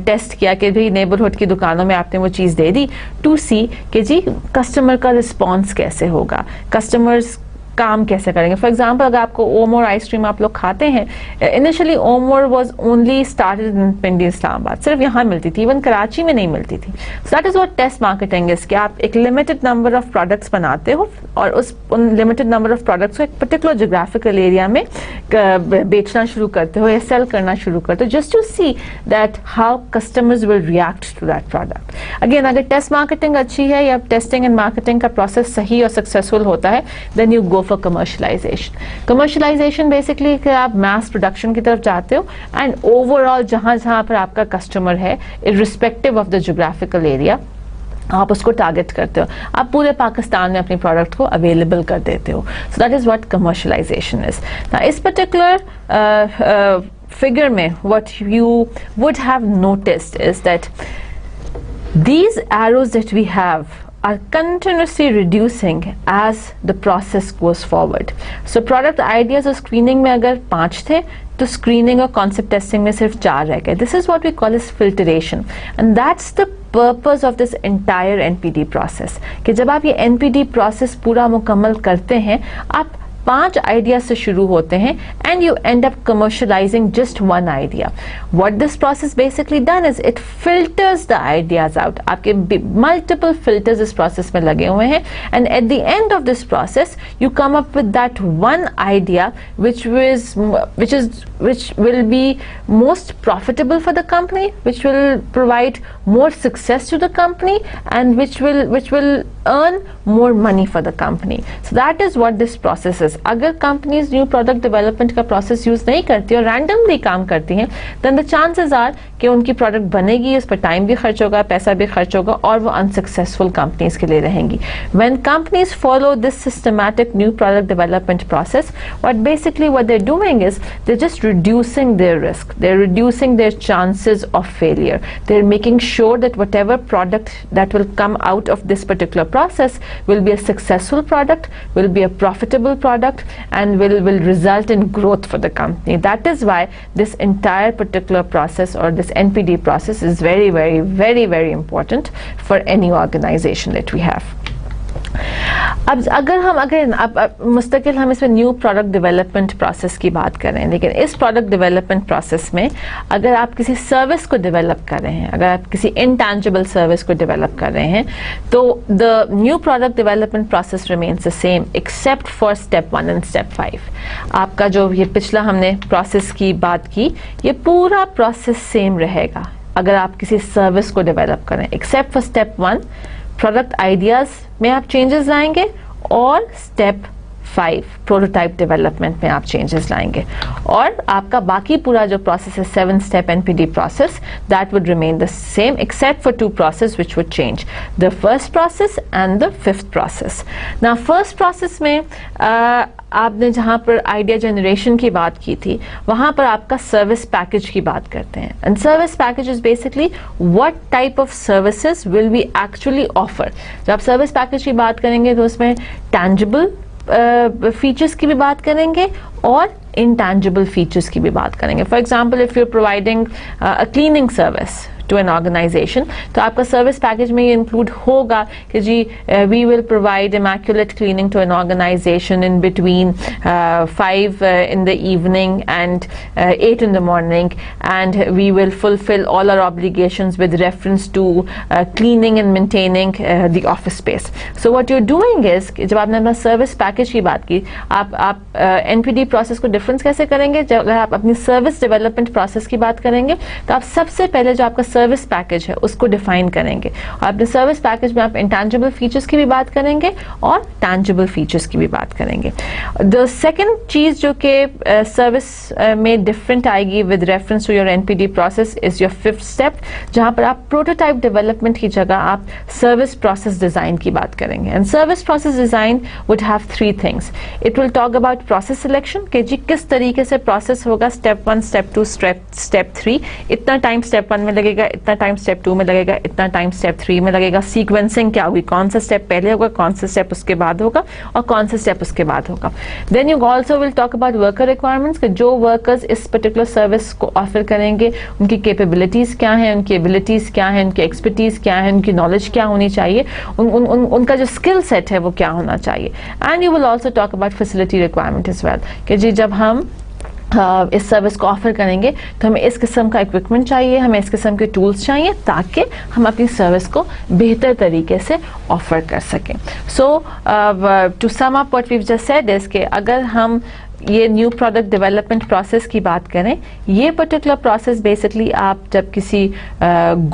टेस्ट किया कि भाई नेबरहुड की दुकानों में आपने वो चीज़ दे दी टू सी कि जी कस्टमर का रिस्पॉन्स कैसे होगा, कस्टमर्स काम कैसे करेंगे. फॉर एग्जाम्पल अगर आपको ओमोर आइसक्रीम आप लोग खाते हैं, initially Omore was only started in Pindi Islamabad, सिर्फ यहाँ मिलती थी, इवन कराची में नहीं मिलती थी. So that is what test marketing is कि आप एक लिमिटेड नंबर ऑफ प्रोडक्ट्स बनाते हो और उन लिमिटेड नंबर ऑफ प्रोडक्ट्स को एक पर्टिकुलर जोग्राफिकल एरिया में बेचना शुरू करते हो या सेल करना शुरू करते हो, just to see that how customers will react to that product. Again अगर टेस्ट मार्केटिंग अच्छी है या टेस्टिंग एंड मार्केटिंग का प्रोसेस सही और सक्सेसफुल होता है, then you go for commercialization. Commercialization basically कि आप mass production की तरफ जाते हो and overall जहाँ पर आपका customer है, irrespective of the geographical area, आप उसको टारगेट करते हो, आप पूरे पाकिस्तान में अपनी प्रोडक्ट को अवेलेबल कर देते हो. सो that is what commercialisation is. इस पर्टिकुलर फिगर में what you would have noticed is that these arrows that we have are continuously reducing as the process goes forward. So product ideas और screening में अगर 5 थे तो screening और concept testing में सिर्फ 4 रह गए. This is what we call as filtration and that's the purpose of this entire NPD process. कि जब आप ये NPD process पूरा मुकम्मल करते हैं, आप 5 आइडियाज से शुरू होते हैं and you end up commercialising just 1 idea. What this process basically done is it filters the ideas out. आपके मल्टीपल फिल्टर्स इस प्रोसेस में लगे हुए हैं and at the end of this process you come up with that 1 idea which will be most profitable for the company, which will provide more success to the company and which will earn more money for the company. So that is what this process is. अगर companies new product development का process use नहीं करती और randomly काम करती हैं, then the chances are कि उनकी product बनेगी, उस पर time भी खर्च होगा, पैसा भी खर्च होगा और वो unsuccessful companies के लिए रहेंगी. When companies follow this systematic new product development process, what they're doing is they're just reducing their risk, they're reducing their chances of failure, they're making sure that whatever product that will come out of this particular process will be a successful product, will be a profitable product and will result in growth for the company. That is why this entire particular process or this NPD process is very, very, very, very important for any organization that we have. اب اگر مستقل ہم اس میں new product development process کی بات کریں، لیکن اس product development process میں اگر آپ کسی سروس کو ڈیولپ کر رہے ہیں، اگر آپ کسی انٹینجبل سروس کو ڈیولپ کر رہے ہیں، تو the new product development process remains the same except for step 1 and step 5. آپ کا جو یہ پچھلا ہم نے پروسیس کی بات کی، یہ پورا پروسیس سیم رہے گا اگر آپ کسی سروس کو ڈیولپ کریں، except for step 1 product ideas میں آپ چینجز لائیں گے، اور اسٹیپ 5 پروٹوٹائپ ڈیولپمنٹ میں آپ چینجز لائیں گے، اور آپ کا باقی پورا جو پروسیس ہے 7 step NPD process that would remain the same except for 2 process which would change, the first process and the 5th process. نا فرسٹ پروسیس میں آپ نے جہاں پر آئیڈیا جنریشن کی بات کی تھی، وہاں پر آپ کا سروس پیکج کی بات کرتے ہیں. And service package is basically what type of services will we actually offer. جب آپ سروس پیکج کی بات کریں گے تو اس میں ٹینجبل فیچرز کی بھی بات کریں گے اور انٹینجبل فیچرز کی بھی بات کریں گے. For example if you are providing cleaning service to an organization, تو آپ کا سروس پیکج میں یہ انکلوڈ ہوگا کہ جی we will provide immaculate cleaning to an organisation in between 5 in the evening and 8 in the morning, and we will fulfill all our obligations with reference to cleaning and maintaining the office space. So what you're doing is کہ جب آپ نے اپنا service package کی بات کی، آپ NPD process کو ڈفرینس کیسے کریں گے؟ جب اگر آپ اپنی سروس ڈیولپمنٹ پروسیس کی بات کریں گے تو آپ سب سے پہلے جو آپ کا سروس پیکج ہے اس کو ڈیفائن کریں گے، اور اپنے سروس پیکج میں آپ انٹینجبل فیچرز کی بھی بات کریں گے اور ٹینجبل فیچرز کی بھی بات کریں گے. دا سیکنڈ چیز جو کہ سروس میں ڈفرینٹ آئے گی with reference to your NPD process is your 5th step, جہاں پر آپ پروٹوٹائپ ڈیولپمنٹ کی جگہ آپ سروس پروسیس ڈیزائن کی بات کریں گے. And service process design would have 3 things. It will talk about process selection کہ جی کس طریقے سے پروسیس ہوگا، اسٹیپ 1 اسٹیپ 2 اسٹیپ 3، اتنا ٹائم اسٹیپ 1 میں لگے گا، اتنا ٹائم اسٹیپ 2 میں لگے گا، اتنا ٹائم اسٹیپ 3 میں لگے گا. سیکوینسنگ کیا ہوگی، کون سا اسٹیپ پہلے ہوگا، کون سا اسٹیپ اس کے بعد ہوگا، اور کون سا اسٹیپ اس کے بعد ہوگا. Then you also will talk about worker requirements کہ جو ورکرز اس پرٹیکولر سروس کو آفر کریں گے ان کی کیپیبلٹیز کیا ہیں، ان کی ایبلٹیز کیا ہیں، ان کی ایکسپرٹیز کیا ہے، ان کی نالج کیا ہونی چاہیے، ان کا جو اسکل سیٹ ہے وہ کیا ہونا چاہیے. And you will also talk about facility requirement as well کہ جی جب ہم اس سروس کو آفر کریں گے تو ہمیں اس قسم کا اکوپمنٹ چاہیے، ہمیں اس قسم کے ٹولز چاہیے تاکہ ہم اپنی سروس کو بہتر طریقے سے آفر کر سکیں. So to sum up what we've just said is کہ اگر ہم یہ نیو پروڈکٹ ڈیولپمنٹ پروسیس کی بات کریں، یہ پرٹیکولر پروسیس بیسکلی آپ جب کسی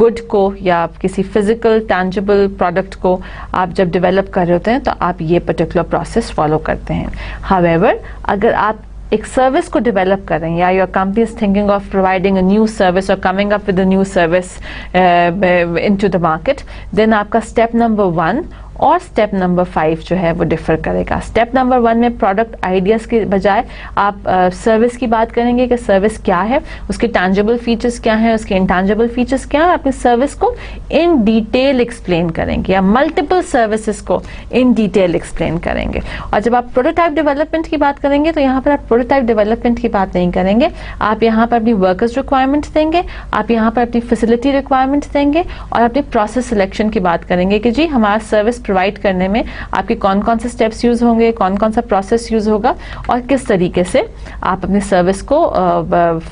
گڈ کو یا کسی فزیکل ٹینجبل پروڈکٹ کو آپ جب ڈیولپ کر رہے ہوتے ہیں تو آپ یہ پرٹیکولر پروسیس فالو کرتے ہیں. ہاویور اگر آپ ایک سروس کو ڈیولپ کر رہے ہیں یا your company is thinking of providing a new service اور coming up with a new service into the market, then آپ کا اسٹیپ نمبر 1 اور اسٹیپ نمبر 5 جو ہے وہ ڈفر کرے گا. اسٹیپ نمبر 1 میں پروڈکٹ آئیڈیاز کے بجائے آپ سروس کی بات کریں گے کہ سروس کیا ہے، اس کے ٹینجبل فیچرز کیا ہیں، اس کے انٹینجبل فیچرز کیا ہیں، اپنی سروس کو ان ڈیٹیل ایکسپلین کریں گے یا ملٹیپل سروسز کو ان ڈیٹیل ایکسپلین کریں گے. اور جب آپ پروٹوٹائپ ڈیولپمنٹ کی بات کریں گے تو یہاں پر آپ پروٹوٹائپ ڈیولپمنٹ کی بات نہیں کریں گے، آپ یہاں پر اپنی ورکرز ریکوائرمنٹ دیں گے، آپ یہاں پر اپنی فیسلٹی ریکوائرمنٹ دیں گے اور اپنی پروسیس سلیکشن کی بات کریں گے کہ جی ہمارا سروس پرووائڈ کرنے میں آپ کے کون کون سے اسٹیپس یوز ہوں گے، کون کون سا پروسیس یوز ہوگا، اور کس طریقے سے آپ اپنی سروس کو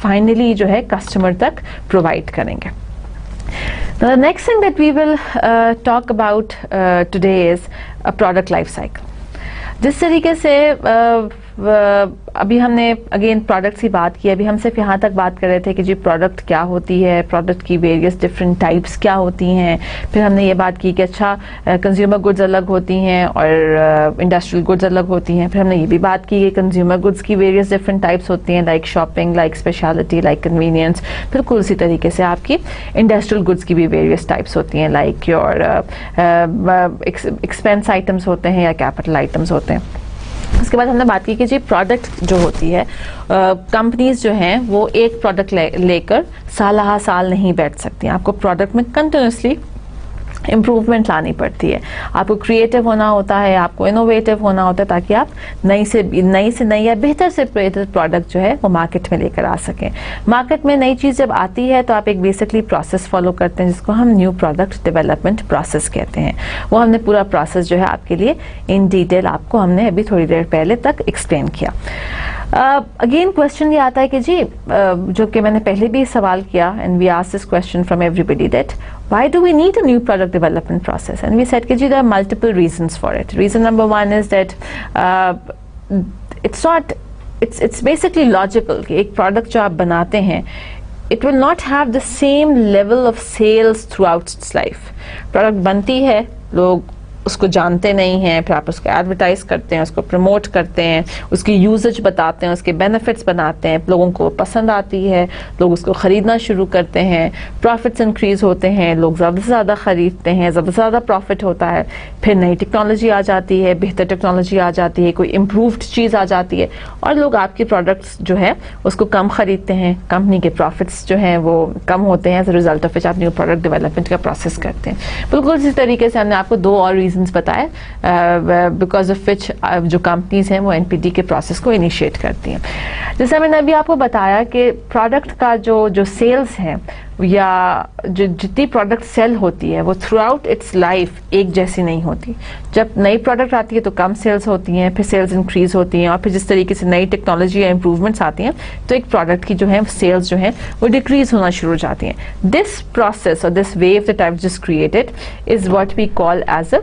فائنلی جو ہے کسٹمر تک پرووائڈ کریں گے. The next thing that we will talk about today is a product life cycle. جس طریقے سے ابھی ہم نے اگین پروڈکٹس کی بات کی، ابھی ہم صرف یہاں تک بات کر رہے تھے کہ جی پروڈکٹ کیا ہوتی ہے، پروڈکٹ کی ویریس ڈفرینٹ ٹائپس کیا ہوتی ہیں، پھر ہم نے یہ بات کی کہ اچھا کنزیومر گڈز الگ ہوتی ہیں اور انڈسٹریل گڈز الگ ہوتی ہیں، پھر ہم نے یہ بھی بات کی کہ کنزیومر گڈز کی ویریس ڈفرینٹ ٹائپس ہوتی ہیں like shopping, like speciality, like convenience. بالکل اسی طریقے سے آپ کی انڈسٹریل گڈز کی بھی ویریس ٹائپس ہوتی ہیں لائک یور ایکسپینس آئٹمس ہوتے ہیں یا کیپٹل آئٹمس ہوتے ہیں. اس کے بعد ہم نے بات کی کہ جی پروڈکٹ جو ہوتی ہے، کمپنیز جو ہیں وہ ایک پروڈکٹ لے کر سالہ سال نہیں بیٹھ سکتی. آپ کو پروڈکٹ میں کنٹینیوسلی امپروومنٹ لانی پڑتی ہے. آپ کو کریٹو ہونا ہوتا ہے, آپ کو انوویٹو ہونا ہوتا ہے, تاکہ آپ نئی سے نئی یا بہتر سے بہتر پروڈکٹ جو ہے وہ مارکیٹ میں لے کر آ سکیں. مارکیٹ میں نئی چیز جب آتی ہے تو آپ ایک بیسکلی پروسیس فالو کرتے ہیں جس کو ہم نیو پروڈکٹ ڈیولپمنٹ پروسیس کہتے ہیں. وہ ہم نے پورا پروسیس جو ہے آپ کے لیے ان ڈیٹیل آپ کو ہم نے ابھی تھوڑی دیر پہلے تک ایکسپلین کیا. اگین کوشچن یہ آتا ہے کہ جی جو کہ میں نے پہلے بھی سوال کیا, and we ask this question from everybody that why do we need a new product development process, and we said that there are multiple reasons for it. Reason number one is that it's basically logical کہ ایک product جو آپ بناتے ہیں it will not have the same level of sales throughout its life. product بنتی ہے, لوگ اس کو جانتے نہیں ہیں, پھر آپ اس کو ایڈورٹائز کرتے ہیں, اس کو پروموٹ کرتے ہیں, اس کی یوزج بتاتے ہیں, اس کے بینیفٹس بناتے ہیں, لوگوں کو پسند آتی ہے, لوگ اس کو خریدنا شروع کرتے ہیں, پروفٹس انکریز ہوتے ہیں, لوگ زیادہ سے زیادہ خریدتے ہیں, زیادہ سے زیادہ پروفٹ ہوتا ہے, پھر نئی ٹیکنالوجی آ جاتی ہے, بہتر ٹیکنالوجی آ جاتی ہے, کوئی امپرووڈ چیز آ جاتی ہے, اور لوگ آپ کے پروڈکٹس جو ہے اس کو کم خریدتے ہیں, کمپنی کے پروفٹس جو ہیں وہ کم ہوتے ہیں, ایز اے ریزلٹ آف وچ آپ نیو پروڈکٹ ڈیولپمنٹ کا پروسیس کرتے ہیں. بالکل اسی طریقے سے ہم نے آپ کو دو اور بتائے بیکاز آف وچ جو کمپنیز ہیں وہ این پی ٹی کے پروسیس کو انیشیٹ کرتی ہیں. جیسے میں نے ابھی آپ کو بتایا کہ پروڈکٹ کا جو سیلز ہے یا جو جتنی پروڈکٹ سیل ہوتی ہے وہ تھرو آؤٹ اٹس لائف ایک جیسی نہیں ہوتی. جب نئی پروڈکٹ آتی ہے تو کم سیلز ہوتی ہیں, پھر سیلز انکریز ہوتی ہیں, اور پھر جس طریقے سے نئی ٹیکنالوجی یا امپروومنٹس آتی ہیں تو ایک پروڈکٹ کی جو ہے سیلز جو ہیں وہ ڈیکریز ہونا شروع ہو جاتی ہیں. دس پروسیس اور this view that I have just created is what we call as a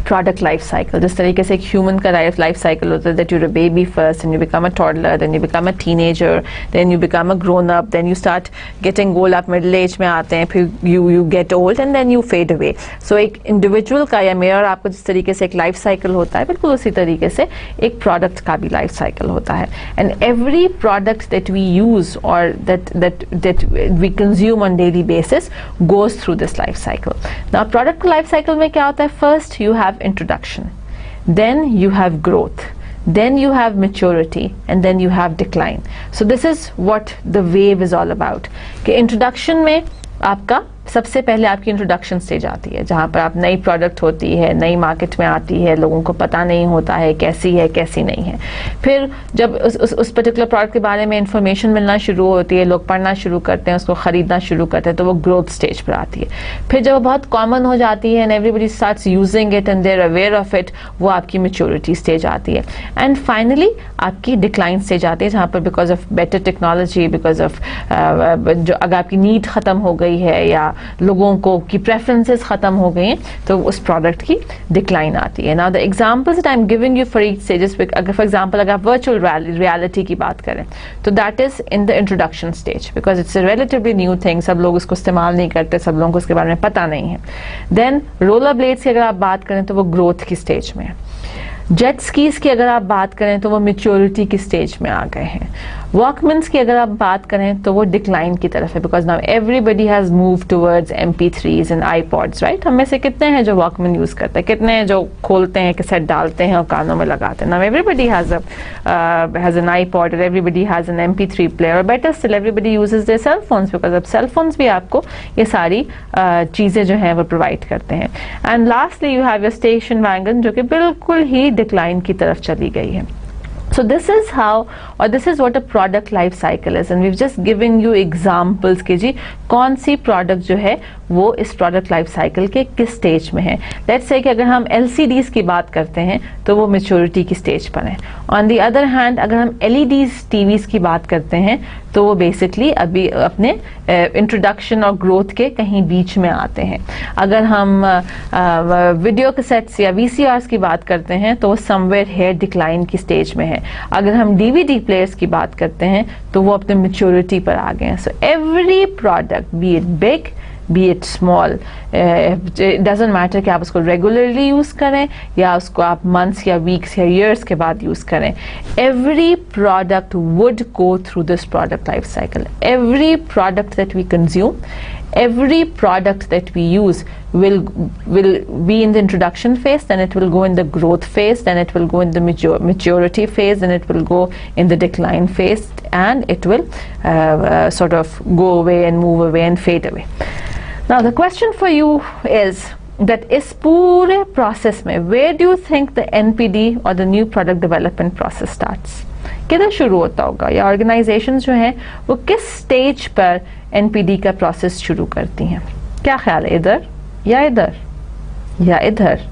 product life cycle. جس طریقے سے ایک ہیومن کا life cycle ہوتا ہے that you're a baby first, and you become a toddler, then you become a teenager, then you become a grown up, then you start getting old, آپ middle age میں آتے ہیں, پھر you get old and then you fade away. So ایک individual کا یا میرا اور آپ کو جس طریقے سے ایک life cycle ہوتا ہے بالکل اسی طریقے سے ایک product کا بھی life cycle ہوتا ہے. And every product that we use or that we consume on daily basis goes through this life cycle. Now product life cycle میں کیا ہوتا ہے? First you have introduction, then you have growth, then you have maturity, and then you have decline. So this is what the wave is all about. کہ introduction میں آپ کا سب سے پہلے آپ کی انٹروڈکشن سٹیج آتی ہے جہاں پر آپ نئی پروڈکٹ ہوتی ہے, نئی مارکیٹ میں آتی ہے, لوگوں کو پتہ نہیں ہوتا ہے کیسی ہے کیسی نہیں ہے. پھر جب اس پرٹیکولر پروڈکٹ کے بارے میں انفارمیشن ملنا شروع ہوتی ہے, لوگ پڑھنا شروع کرتے ہیں, اس کو خریدنا شروع کرتے ہیں, تو وہ گروتھ سٹیج پر آتی ہے. پھر جب وہ بہت کامن ہو جاتی ہے and everybody starts using it and they are aware of it, وہ آپ کی میچورٹی سٹیج آتی ہے. اینڈ فائنلی آپ کی ڈکلائن سٹیج آتی ہے جہاں پر because of better technology, because of جو اگر آپ کی نیڈ ختم ہو گئی ہے یا لوگوں کو کی پریفرنسز ختم ہو گئی ہیں تو اس پروڈکٹ کی ڈکلائن آتی ہے. Now the examples that I'm giving you for each stages, اگر فار ایگزامپل اگر آپ ورچوئل ریالٹی کی بات کریں تو that is in the introduction stage because it's a relatively new thing, سب لوگ اس کو استعمال نہیں کرتے, سب لوگوں کو اس کے بارے میں پتہ نہیں ہے. دین رولر بلیڈس کی اگر آپ بات کریں تو وہ گروتھ کی اسٹیج میں ہے. جیٹ اسکیز کی اگر آپ بات کریں تو وہ میچورٹی کی اسٹیج میں آ گئے ہیں. واکمنس کی اگر آپ بات کریں تو وہ ڈکلائن کی طرف ہے because now everybody has move towards MP3s and iPods, right. ہم میں سے کتنے ہیں جو واکمن یوز کرتے ہیں, کتنے ہیں جو کھولتے ہیں کیسٹ ڈالتے ہیں اور کانوں میں لگاتے ہیں. Now everybody has an iPod اور everybody has an MP3 player, اور better still everybody uses their cell phones because اب سیل فونس بھی آپ کو یہ ساری چیزیں جو ہیں وہ پرووائڈ کرتے ہیں. And lastly you have your station wagon جو کہ بالکل ہی ڈکلائن کی طرف چلی گئی ہے. So this is how, or this is what a product life cycle is, and we've just given you examples کہ جی کون سی پروڈکٹ جو ہے وہ اس پروڈکٹ لائف سائیکل کے کس سٹیج میں ہے. لیٹس سے کہ اگر ہم LCDs کی بات کرتے ہیں تو وہ میچورٹی کی سٹیج پر ہیں. آن دی ادر ہینڈ اگر ہم LEDs TVs کی بات کرتے ہیں تو وہ بیسکلی ابھی اپنے انٹروڈکشن اور گروتھ کے کہیں بیچ میں آتے ہیں. اگر ہم ویڈیو کیسٹس یا VCRs کی بات کرتے ہیں تو وہ سم ویئر ہیئر ڈکلائن کی سٹیج میں ہے. اگر ہم DVD پلیئرس کی بات کرتے ہیں تو وہ اپنے میچورٹی پر آ گئے ہیں. So every product be it big be it small, it doesn't matter کہ آپ اس کو ریگولرلی یوز کریں یا اس کو آپ منتھس یا ویکس یا ایئرس کے بعد یوز کریں, every product would go through this product life cycle. Every product that we consume, every product that we use will be in the introduction phase, then it will go in the growth phase, then it will go in the maturity phase, then it will go in the decline phase, and it will sort of go away and move away and fade away. Now the question for you is that इस पूरे process में where do you think the NPD or the new product development process starts? किधर शुरू होता होगा, या organizations जो हैं वो किस stage पर NPD का process शुरू करती हैं? क्या ख्याल है, इधर या इधर या इधर?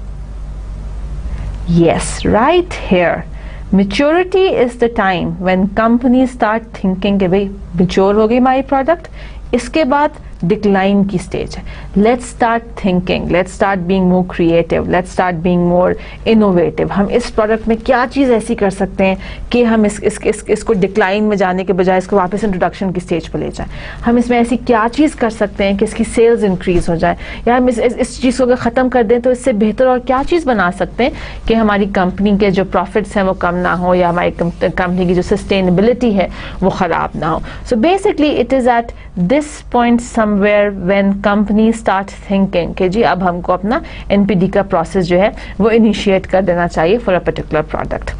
Yes, right here. Maturity is the time when companies start thinking कि भाई mature हो गई हमारी product, इसके बाद डिक्लाइन की स्टेज है. Let's start thinking, let's start being more creative, let's start being more innovative. हम इस प्रोडक्ट में क्या चीज़ ऐसी कर सकते हैं कि हम इसको डिक्लाइन में जाने के बजाय इसको वापस इंट्रोडक्शन की स्टेज पर ले जाएं. हम इसमें ऐसी क्या चीज़ कर सकते हैं कि इसकी सेल्स इंक्रीज हो जाए, या हम इस चीज़ को अगर ख़त्म कर दें तो इससे बेहतर और क्या चीज़ बना सकते हैं कि हमारी कंपनी के जो प्रॉफिट्स हैं वो कम ना हो, या हमारी कंपनी की जो सस्टेनेबिलिटी है वो ख़राब ना हो. So basically it is at this point somewhere when companies start thinking कि जी अब हमको अपना NPD का process जो है वो initiate कर देना चाहिए for a particular product.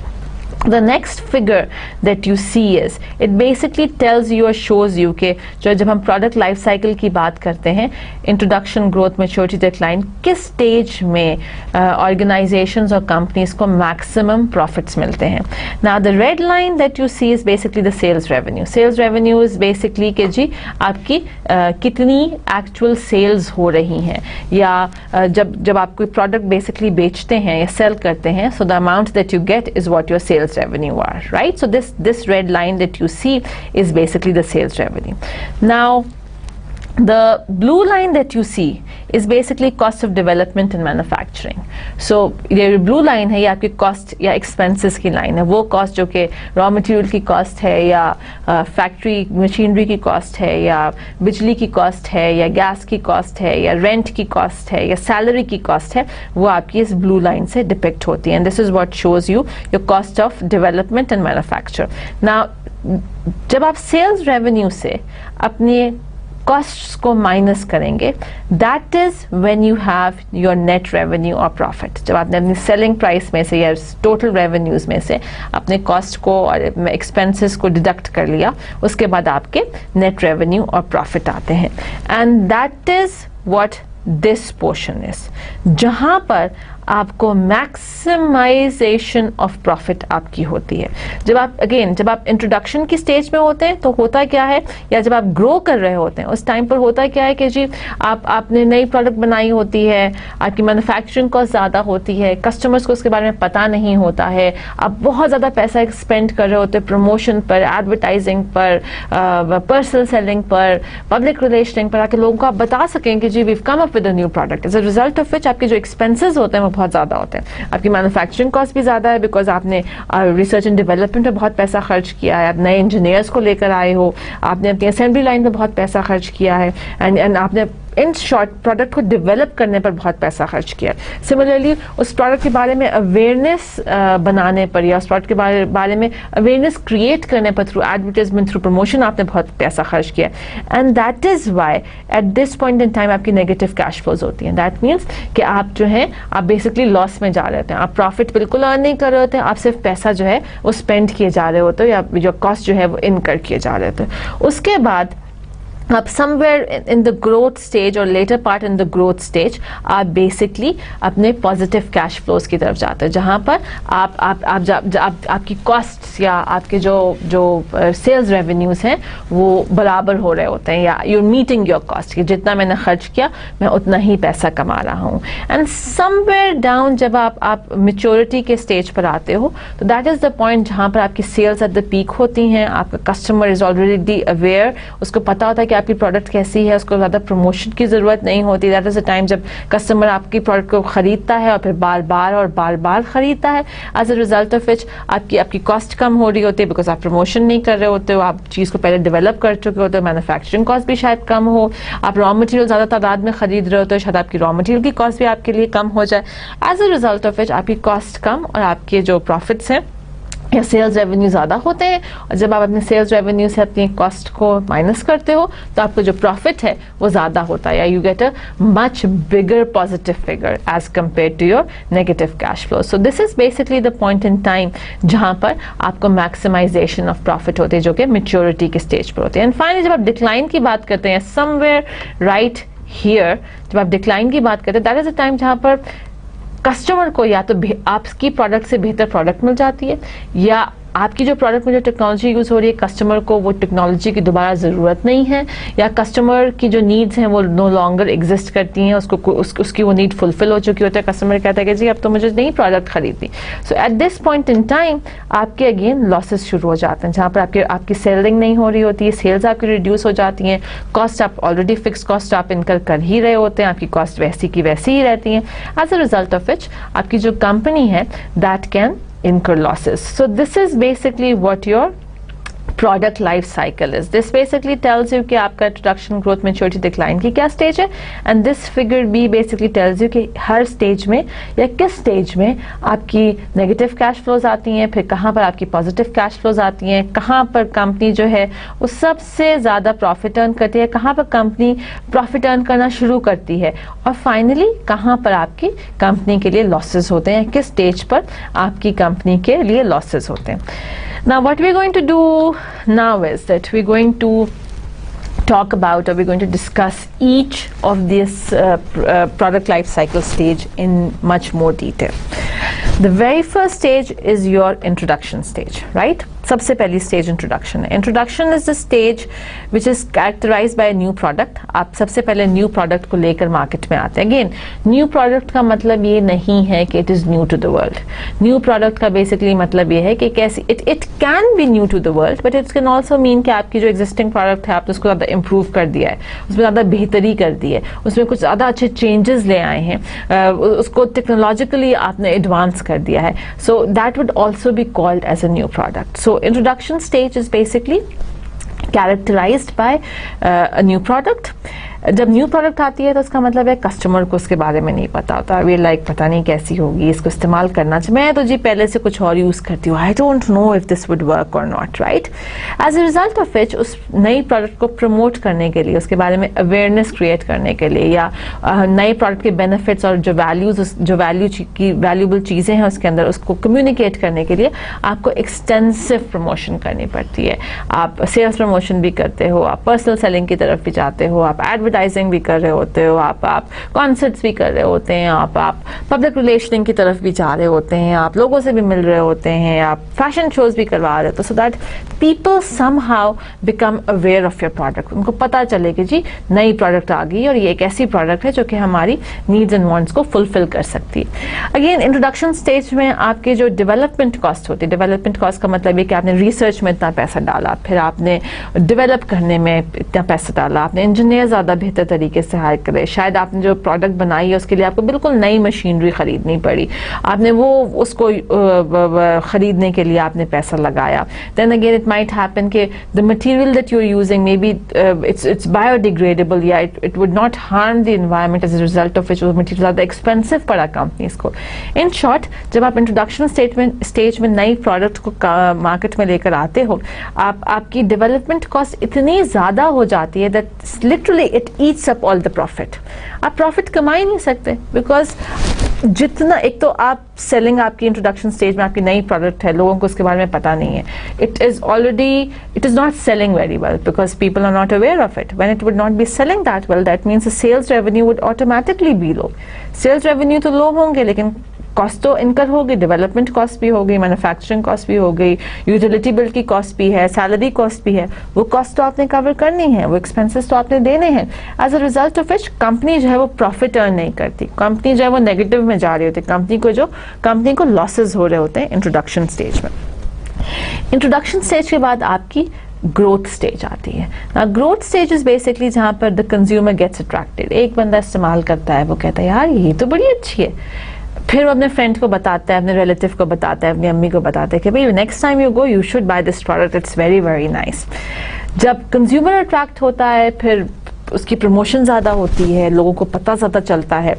The next figure that you see is it basically tells you or shows you कि जो जब हम product life cycle की बात करते हैं, introduction, growth, maturity, decline, किस stage में organizations और companies को maximum profits मिलते हैं. Now the red line that you see is basically the sales revenue. Sales revenue is basically कि जी आपकी कितनी actual sales हो रही हैं, या जब आप कोई product basically बेचते हैं या sell करते हैं, so the amount that you get is what your sales revenue are, right? So this red line that you see is basically the sales revenue. Now the blue line that you see is basically cost of development and manufacturing. So ये blue line है, ये आपकी cost या expenses की line है. वो cost जो कि raw material की cost है, या factory machinery की cost है, या बिजली की cost है, या gas की cost है, या rent की cost है, या salary की cost है, वो आपकी इस blue line से depict होती है. And this is what shows you your cost of development and manufacture. Now जब आप sales revenue से अपने कॉस्ट्स को माइनस करेंगे, that is when you have your net revenue और प्रॉफिट. जब आपने अपनी सेलिंग प्राइस में से या टोटल रेवेन्यूज में से अपने कॉस्ट को और एक्सपेंसेस को डिडक्ट कर लिया, उसके बाद आपके नेट रेवेन्यू और प्रॉफिट आते हैं. And that is what this portion is, जहां पर आपको मैक्सिमाइजेशन ऑफ प्रॉफिट आपकी होती है. जब आप इंट्रोडक्शन की स्टेज में होते हैं तो होता क्या है, या जब आप ग्रो कर रहे होते हैं उस टाइम पर होता क्या है कि जी आपने नई प्रोडक्ट बनाई होती है, आपकी मैन्युफैक्चरिंग कॉस्ट ज़्यादा होती है, कस्टमर्स को उसके बारे में पता नहीं होता है, आप बहुत ज़्यादा पैसा स्पेंड कर रहे होते हैं प्रमोशन पर, एडवर्टाइजिंग पर, पर्सनल सेलिंग पर, पब्लिक रिलेशनिंग पर, आके लोगों को आप बता सकें कि जी we've come up with a new product. As a result of which आपके जो एक्सपेंसेस होते हैं वो बहुत ज़्यादा होते हैं. आपकी मैन्युफैक्चरिंग कॉस्ट भी ज़्यादा है बिकॉज आपने रिसर्च एंड डेवलपमेंट में बहुत पैसा खर्च किया है, आप नए इंजीनियर्स को लेकर आए हो, आपने अपनी असेंबली लाइन में बहुत पैसा खर्च किया है, एंड आपने इन शॉर्ट प्रोडक्ट को डेवलप करने पर बहुत पैसा खर्च किया. सिमिलरली उस प्रोडक्ट के बारे में अवेयरनेस बनाने पर, या उस प्रोडक्ट के बारे में अवेयरनेस क्रिएट करने पर थ्रू एडवर्टाइजमेंट, थ्रू प्रमोशन आपने बहुत पैसा खर्च किया. And that is Y at this point in time आपकी नेगेटिव कैश फ्लोज होती हैं. दैट मीन्स कि आप जो है आप बेसिकली लॉस में जा रहे होते हैं, आप प्रॉफिट बिल्कुल अर्न नहीं कर रहे होते हैं, आप सिर्फ पैसा जो है वो स्पेंड किए जा रहे होते हो, या जो कॉस्ट जो है वो इनकर किए जा रहे होते हैं. उसके बाद आप somewhere in the growth stage और later part in the growth stage आप बेसिकली अपने पॉजिटिव कैश फ्लोज की तरफ जाते हैं, जहाँ पर आपकी कॉस्ट्स या आपके जो सेल्स रेवेन्यूज हैं वो बराबर हो रहे होते हैं, या यू मीटिंग योर कॉस्ट, कि जितना मैंने खर्च किया मैं उतना ही पैसा कमा रहा हूँ. एंड समवेयर डाउन जब आप मेच्योरिटी के स्टेज पर आते हो तो दैट इज़ द पॉइंट जहाँ पर आपकी सेल्स एट द पीक होती हैं, आपका कस्टमर इज़ ऑलरेडी अवेयर, उसको पता होता है कि आपकी प्रोडक्ट कैसी है, उसको ज़्यादा प्रमोशन की ज़रूरत नहीं होती. दैट इज़ द टाइम जब कस्टमर आपकी प्रोडक्ट को ख़रीदता है और फिर बार बार ख़रीदता है. As a result of which आपकी कॉस्ट कम हो रही होती है बिकॉज आप प्रमोशन नहीं कर रहे होते हो, आप चीज़ को पहले डेवलप कर चुके होते हो, मैन्युफैक्चरिंग कॉस्ट भी शायद कम हो, आप रॉ मटेरियल ज़्यादा तादाद में ख़रीद रहे होते हो, शायद आपकी रॉ मटेरियल की कॉस्ट भी आपके लिए कम हो जाए. As a result of which आपकी कॉस्ट कम और आपके जो प्रॉफिट्स हैं या सेल्स रेवेन्यू ज़्यादा होते हैं. और जब आप अपने सेल्स रेवेन्यू से अपनी कॉस्ट को माइनस करते हो तो आपका जो प्रॉफिट है वो ज़्यादा होता है, या you get a much bigger positive figure as compare to your negative cash flow. So this is basically the point in time जहाँ पर आपको मैक्सिमाइजेशन ऑफ प्रॉफिट होते हैं, जो कि मेच्योरिटी के स्टेज पर होते हैं. एंड फाइनली जब आप डिक्लाइन की बात करते हैं, समवेयर राइट here جب آپ ڈکلائن کی بات کرتے ہیں that is a time جہاں پر کسٹمر کو یا تو آپ کی پروڈکٹ سے بہتر پروڈکٹ مل جاتی ہے, یا آپ کی جو پروڈکٹ میں جو ٹیکنالوجی یوز ہو رہی ہے کسٹمر کو وہ ٹیکنالوجی کی دوبارہ ضرورت نہیں ہے, یا کسٹمر کی جو نیڈز ہیں وہ نو لانگر ایگزسٹ کرتی ہیں, اس کی وہ نیڈ فلفل ہو چکی ہوتی ہے, کسٹمر کہتا ہے کہ جی اب تو مجھے نئی پروڈکٹ خریدنی. So at this point in time آپ کے اگین لاسز شروع ہو جاتے ہیں, جہاں پر آپ کی سیلنگ نہیں ہو رہی ہوتی ہے, سیلز آپ کی ریڈیوس ہو جاتی ہیں, کاسٹ آپ آلریڈی فکس کاسٹ آپ انکر کر ہی رہے ہوتے ہیں, آپ کی کاسٹ ویسی کی ویسی ہی رہتی ہیں. ایز اے ریزلٹ آف وچ آپ کی جو کمپنی ہے that can incur losses. So this is basically what your product life cycle is. This basically tells you کہ آپ کا introduction, growth, maturity, decline کی کیا stage ہے, and this figure B basically tells you کہ ہر stage میں یا کس stage میں آپ کی negative cash flows آتی ہیں, پھر کہاں پر آپ کی positive cash flows آتی ہیں, کہاں پر کمپنی جو ہے وہ سب سے زیادہ profit earn کرتی ہے, کہاں پر کمپنی profit earn کرنا شروع کرتی ہے, اور finally کہاں پر آپ کی کمپنی کے لیے losses ہوتے ہیں, کس stage پر آپ کی کمپنی کے لیے losses ہوتے ہیں. Now what we're going to do now is that we're going to talk about, or we're going to discuss each of this product life cycle stage in much more detail. The very first stage is your introduction stage, right? سب سے پہلی stage introduction ہے. Introduction is the stage which is characterized by a new product. آپ سب سے پہلے new product کو لے کر market میں آتے ہیں. Again, new product کا مطلب یہ نہیں ہے کہ it is new to the world. New product کا basically مطلب یہ ہے کہ کیسی it can be new to the world, but it can also mean کہ آپ کی جو existing product ہے آپ نے اس کو زیادہ improve کر دیا ہے, اس میں زیادہ بہتری کر دی ہے, اس میں کچھ زیادہ اچھے changes لے آئے ہیں, اس کو technologically آپ نے advance کر دیا ہے. So that would also be called as a new product. So introduction stage is basically characterized by a new product. جب نیو پروڈکٹ آتی ہے تو اس کا مطلب ہے کسٹمر کو اس کے بارے میں نہیں پتا ہوتا, وی لائک پتہ نہیں کیسی ہوگی, اس کو استعمال کرنا چاہیے, میں تو جی پہلے سے کچھ اور یوز کرتی ہوں, I don't know if this would work or not, right. As a result of which اس نئی پروڈکٹ کو پروموٹ کرنے کے لیے, اس کے بارے میں اویئرنیس کریٹ کرنے کے لیے, یا نئے پروڈکٹ کے بینیفٹس اور جو ویلیوبل چیزیں ہیں اس کے اندر, اس کو کمیونیکیٹ کرنے کے لیے آپ کو ایکسٹینسو پروموشن کرنی پڑتی ہے. آپ سیلس پروموشن بھی کرتے ہو, آپ پرسنل سیلنگ کی طرف بھی جاتے ہو, آپ ایڈورٹائزنگ بھی کر رہے ہوتے ہو, آپ کانسرٹس بھی کر رہے ہوتے ہیں, آپ پبلک ریلیشننگ کی طرف بھی جا رہے ہوتے ہیں, آپ لوگوں سے بھی مل رہے ہوتے ہیں, آپ فیشن شوز بھی کروا رہے ہوتے, so that people somehow become aware of your product. ان کو پتا چلے کہ جی نئی پروڈکٹ آ گئی اور یہ ایک ایسی پروڈکٹ ہے جو کہ ہماری نیڈز اینڈ وانٹس کو فلفل کر سکتی ہے. اگین انٹروڈکشن اسٹیج میں آپ کے جو ڈیولپمنٹ کاسٹ ہوتی ہے, ڈیولپمنٹ کاسٹ کا مطلب یہ کہ آپ نے ریسرچ میں اتنا پیسہ ڈالا, پھر آپ نے ڈیولپ کرنے میں اتنا پیسہ ڈالا, آپ نے انجینئر زیادہ بہتر طریقے سے ہائر کرے, شاید آپ نے جو پروڈکٹ بنائی ہے اس کے لیے آپ کو بالکل نئی مشینری خریدنی پڑی, آپ نے وہ اس کو خریدنے کے لیے آپ نے پیسہ لگایا. Then again it might happen کہ the material that you're using maybe it's biodegradable, یا it would not harm the environment, as a result of which وہ material زیادہ expensive پڑا کمپنیز کو. In short, جب آپ انٹروڈکشن اسٹیج میں نئی پروڈکٹ کو مارکیٹ میں لے کر آتے ہو, آپ کی ڈیولپمنٹ کاسٹ اتنی زیادہ ہو جاتی ہے that literally it eats up all the profit. آپ پروفٹ کما ہی نہیں سکتے, بیکاز جتنا ایک تو آپ سیلنگ آپ کی انٹروڈکشن اسٹیج میں آپ کی نئی پروڈکٹ ہے, لوگوں کو اس کے بارے میں پتا نہیں ہے, it is not selling very well because people are not aware of it. When it would not be selling that well, that means the sales revenue would automatically be low. Sales revenue تو low ہوں گے, لیکن cost تو incur ہوگی, development cost بھی ہوگی, manufacturing cost بھی ہوگی, یوٹیلیٹی بل کی کاسٹ بھی ہے, سیلری کاسٹ بھی ہے, وہ کاسٹ تو آپ نے کور کرنی ہے, وہ ایکسپینسز تو آپ نے دینے ہیں. As a result of which company جو ہے وہ پروفٹ ارن نہیں کرتی, کمپنی جو ہے وہ نیگیٹو میں جا رہی ہوتی ہے, کمپنی کو لاسز ہو رہے ہوتے ہیں انٹروڈکشن اسٹیج میں. انٹروڈکشن اسٹیج کے بعد آپ کی گروتھ اسٹیج آتی ہے. گروتھ اسٹیج از بیسکلی جہاں پر دا کنزیومر گیٹس اٹریکٹیڈ. ایک بندہ استعمال کرتا ہے, وہ کہتا ہے یار یہ تو بڑی اچھی ہے, پھر وہ اپنے فرینڈ کو بتاتا ہے, اپنے ریلیٹیو کو بتاتا ہے, اپنی امی کو بتاتا ہے کہ بھائی next time you go you should buy this product, it's very very nice. جب کنزیومر اٹریکٹ ہوتا ہے, پھر اس کی پروموشن زیادہ ہوتی ہے, لوگوں کو پتہ زیادہ چلتا ہے,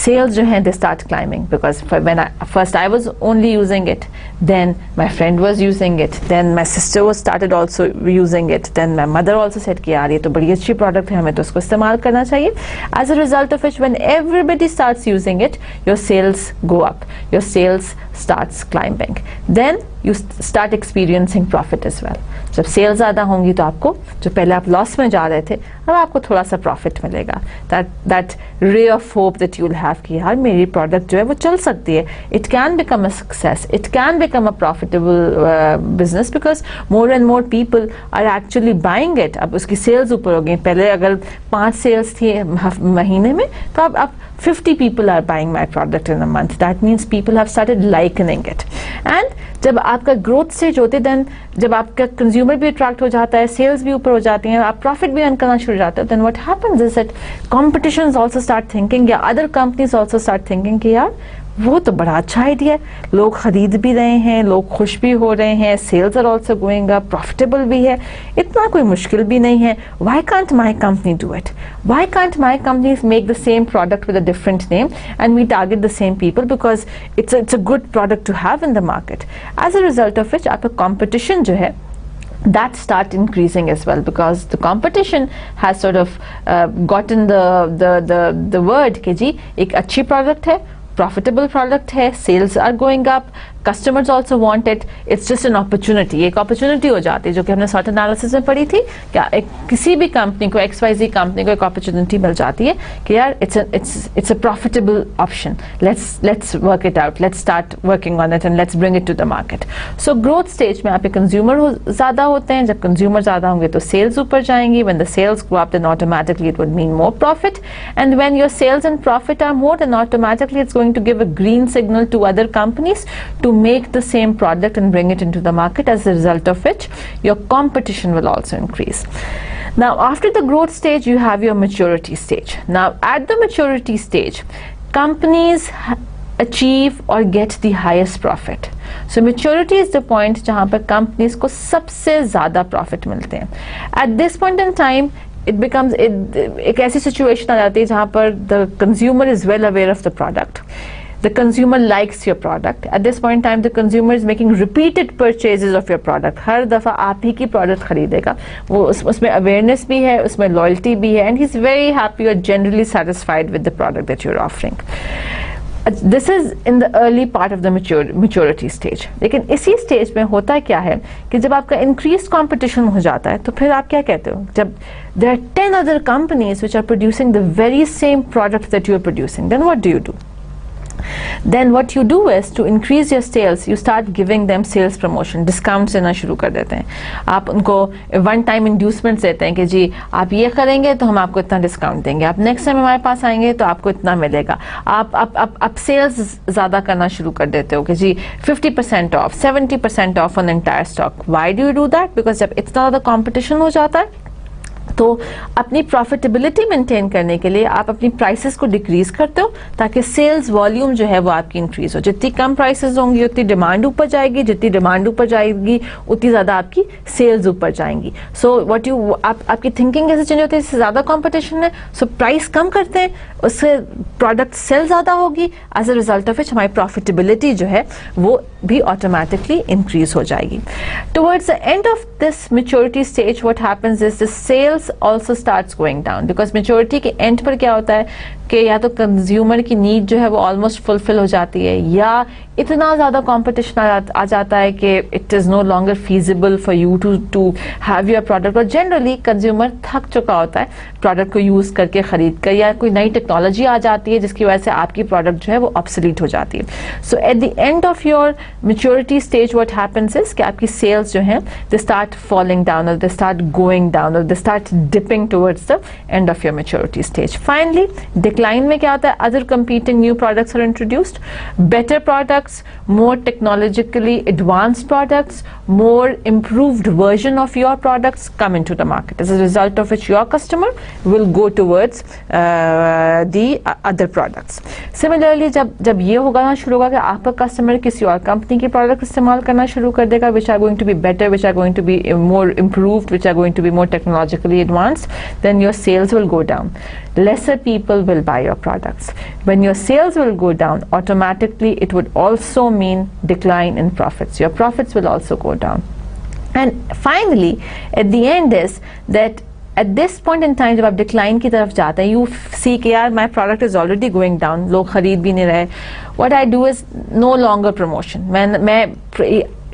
sales jo hai they start climbing, because when first I was only using it, then my friend was using it, then my sister was started also using it, then my mother also said ki yaar ye to badi achhi product hai, hame to usko istemal karna chahiye. As a result of which, when everybody starts using it, your sales go up, your sales starts climbing, then you start experiencing profit as well. जब sales ज़्यादा होंगी तो आपको, जो पहले आप loss में जा रहे थे, अब आपको थोड़ा सा प्रॉफिट मिलेगा. That ray of hope that you will have कि यार मेरी प्रोडक्ट जो है वो चल सकती है. It can become a success, it can become a profitable business, because more and more people are actually buying it. अब उसकी सेल्स ऊपर हो गई. पहले अगर 5 सेल्स थी महीने में, तो अब 50 people are buying my product in a month. That means people have started liking it. And जब आपका ग्रोथ स्टेज होते, देन जब आपका कंज्यूमर भी अट्रैक्ट हो जाता है, सेल्स भी ऊपर हो जाती हैं, आप प्रॉफिट भी अर्न करना शुरू हो जाते हो, then what happens is that competitions also start thinking, या other companies also start thinking कि यार वो तो बड़ा अच्छा आइडिया है, लोग खरीद भी रहे हैं, लोग खुश भी हो रहे हैं, sales are also going up, profitable भी है, इतना कोई मुश्किल भी नहीं है. Why can't my company do it? Why can't my company make the same product with a different name and we target the same people, because it's a good product to have in the market. As a result of which आपका competition जो है that start increasing as well, because the competition has sort of gotten the word कि जी एक अच्छी product है, profitable product है, sales are going up, customers also want it, it's just an opportunity. एक opportunity हो जाती है, जो कि हमने SWOT analysis में पढ़ी थी, क्या किसी भी कंपनी को, XYZ कंपनी को एक opportunity मिल जाती है कि यार it's a profitable option, let's work it out, let's start working on it and let's bring it to the market. So growth stage में आपके consumer ज़्यादा होते हैं. जब consumer ज़्यादा होंगे तो sales ऊपर जाएंगी. When the sales go up, then automatically it would mean more profit, and when your sales and profit are more, then automatically it's going to give a green signal to other companies to make the same product and bring it into the market, as a result of which your competition will also increase. Now after the growth stage, you have your maturity stage. Now at the maturity stage, companies achieve or get the highest profit. So maturity is the point जहाँ पर companies को सबसे ज़्यादा profit मिलते हैं. At this point in time, it becomes एक ऐसी situation आ जाती है जहाँ पर the consumer is well aware of the product. The consumer likes your product. At this point in time, the consumer is making repeated purchases of your product. हर दफ़ा आप ही की product खरीदेगा. वो उसमें awareness भी है, उसमें loyalty भी है, and he's very happy or generally satisfied with the product that you're offering. This is in the early part of the maturity stage. लेकिन इसी stage में होता क्या है कि जब आपका increased competition हो जाता है, तो फिर आप क्या कहते हो? जब there are 10 other companies which are producing the very same product that you are producing, then what do you do? Then what you do is, to increase your sales, you start giving them sales promotion, discounts देना शुरू कर देते हैं. आप उनको one time inducements देते हैं कि जी आप ये करेंगे तो हम आपको इतना डिस्काउंट देंगे, आप नेक्स्ट टाइम हमारे पास आएंगे तो आपको इतना मिलेगा. आप सेल्स ज़्यादा करना शुरू कर देते हो कि जी 50% of, 70% of on entire stock. Why do you do that? Because जब इतना ज़्यादा कॉम्पिटिशन हो जाता है, तो अपनी प्रॉफिटेबिलिटी मेंटेन करने के लिए आप अपनी प्राइसेस को डिक्रीज करते हो, ताकि सेल्स वॉल्यूम जो है वो आपकी इंक्रीज हो. जितनी कम प्राइसेस होंगी उतनी डिमांड ऊपर जाएगी, जितनी डिमांड ऊपर जाएगी उतनी ज़्यादा आपकी सेल्स ऊपर जाएंगी. सो व्हाट यू आपकी थिंकिंग कैसे चेंज होती है? इससे ज़्यादा कॉम्पिटिशन है, सो प्राइस कम करते हैं, उससे प्रोडक्ट सेल ज़्यादा होगी. As a result of which हमारी प्रॉफिटेबिलिटी जो है वो भी ऑटोमेटिकली इंक्रीज हो जाएगी. Towards the end of this maturity stage what happens is the sales also starts going down, because maturity के end पर क्या होता है कि या तो कंज्यूमर की नीड जो है वो ऑलमोस्ट फुलफिल हो जाती है, या इतना ज़्यादा कंपटीशन आ जाता है कि it is no longer feasible for you to have your product, और जनरली कंज्यूमर थक चुका होता है प्रोडक्ट को यूज़ करके ख़रीद कर, या कोई नई टेक्नोलॉजी आ जाती है जिसकी वजह से आपकी प्रोडक्ट जो है वो ऑब्सोलीट हो जाती है. So at the end of your maturity stage what happens is कि आपकी सेल्स जो हैं दे स्टार्ट फॉलिंग डाउन, और दे स्टार्ट गोइंग डाउन, और they start dipping towards the end of your maturity stage. Finally decline में क्या होता है? Other competing new products are introduced, better products, more technologically advanced products, more improved version of your products come into the market, as a result of which your customer will go towards the other products. Similarly, जब ये होगा ना शुरू होगा कि आपका customer किसी और कंपनी की प्रोडक्ट इस्तेमाल करना शुरू कर देगा, which are going to be better, which are going to be more improved, which are going to be more technologically advanced, then your sales will go down. Lesser people will will buy your products. When your sales will go down, automatically it would also mean decline in profits. Your profits will also go down. And finally, at the end is that at this point in time, जब आप decline की तरफ जाते हैं, you see कि यार my product is already going down, लोग खरीद भी नहीं रहे. What I do is no longer promotion. मैं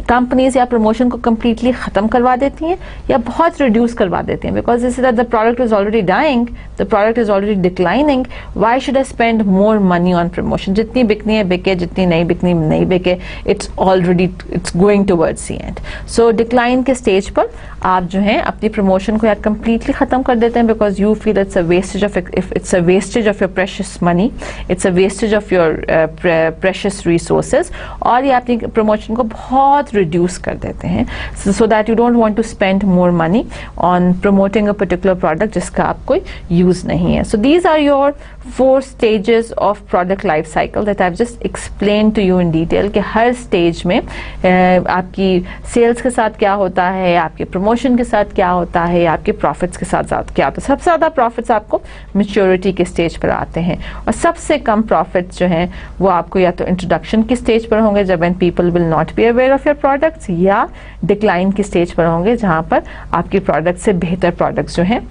कंपनीज या प्रमोशन को कम्प्लीटली ख़त्म करवा देती हैं या बहुत रिड्यूस करवा देती हैं, because this is that the product is already dying, the product is already declining. Why should I spend more money on promotion? जितनी बिकनी है बिके, जितनी नहीं बिकनी नहीं बिके, it's going towards the end. So decline के स्टेज पर आप जो है अपनी प्रमोशन को या कम्प्लीटली ख़त्म कर देते हैं, because you feel it's a wastage of your precious money, it's a wastage of your precious resources, और ये अपनी प्रमोशन को बहुत reduce कर देते हैं, so that you don't want to spend more money on promoting a particular product जिसका आप कोई use नहीं है. So these are your 4 stages of product life cycle that I've just explained to you in detail, कि हर stage में आपकी sales के साथ क्या होता है, आपके promotion के साथ क्या होता है, आपके profits के साथ क्या होता है. सबसे ज़्यादा profits आपको maturity के stage पर आते हैं, और सबसे कम profits जो हैं वो आपको या तो introduction की stage पर होंगे जब when people will not be aware of your products, या decline की stage पर होंगे जहाँ पर आपकी product से बेहतर products जो हैं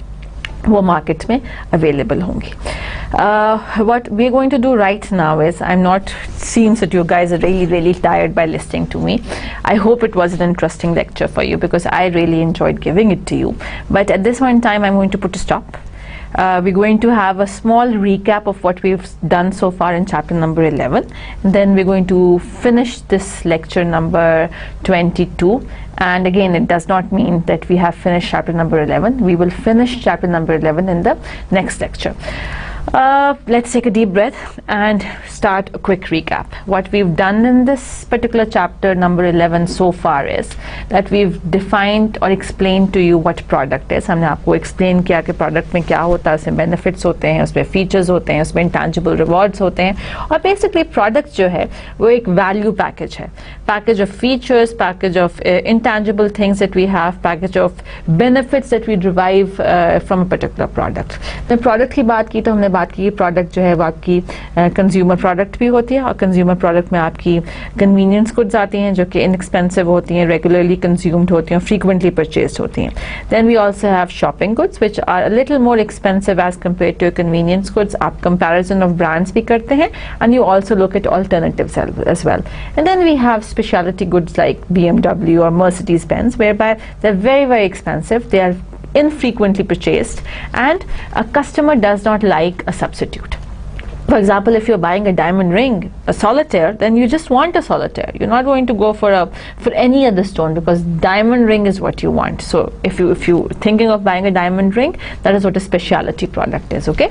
वो मार्केट में अवेलेबल होंगी. What we're going to do right now is, I'm not, seems that you guys are really tired by listening to me. I hope it was an interesting lecture for you, because I really enjoyed giving it to you. But at this point in time, I'm going to put a stop. We're going to have a small recap of what we've done so far in chapter number 11, and then we're going to finish this lecture number 22. And again, it does not mean that we have finished chapter number 11. We will finish chapter number 11 in the next lecture. Let's take a deep breath and start a quick recap. What we've done in this particular chapter number 11 so far is that we've defined or explained to you what product is. हमने आपको explain किया कि product में क्या होता है, उसमें benefits होते हैं, उसमें features होते हैं, उसमें intangible rewards होते हैं, और basically product जो है वो एक value package है, package of features, package of intangible things that we have, package of benefits that we derive from a particular product. जब product की बात की तो हमने बात की प्रोडक्ट जो है वो आपकी कंज्यूमर प्रोडक्ट भी होती है, और कंज्यूमर प्रोडक्ट में आपकी कन्वीनियंस गुड्स आती हैं जो कि इनएक्सपेंसिव होती हैं, रेगुलरली कंज्यूम्ड होती हैं, फ्रीक्वेंटली परचेज्ड होती हैं. Then we also have shopping goods which are a little more expensive as compared to convenience goods. आप कंपैरिजन ऑफ ब्रांड्स भी करते हैं, and you also look at alternatives as well. And then we have speciality goods like BMW or Mercedes-Benz, whereby they're very expensive, they are infrequently purchased, and a customer does not like a substitute. For example, if you're buying a diamond ring, a solitaire, then you just want a solitaire. You're not going to go for any other stone, because diamond ring is what you want. So if you're thinking of buying a diamond ring, that is what a specialty product is. Okay.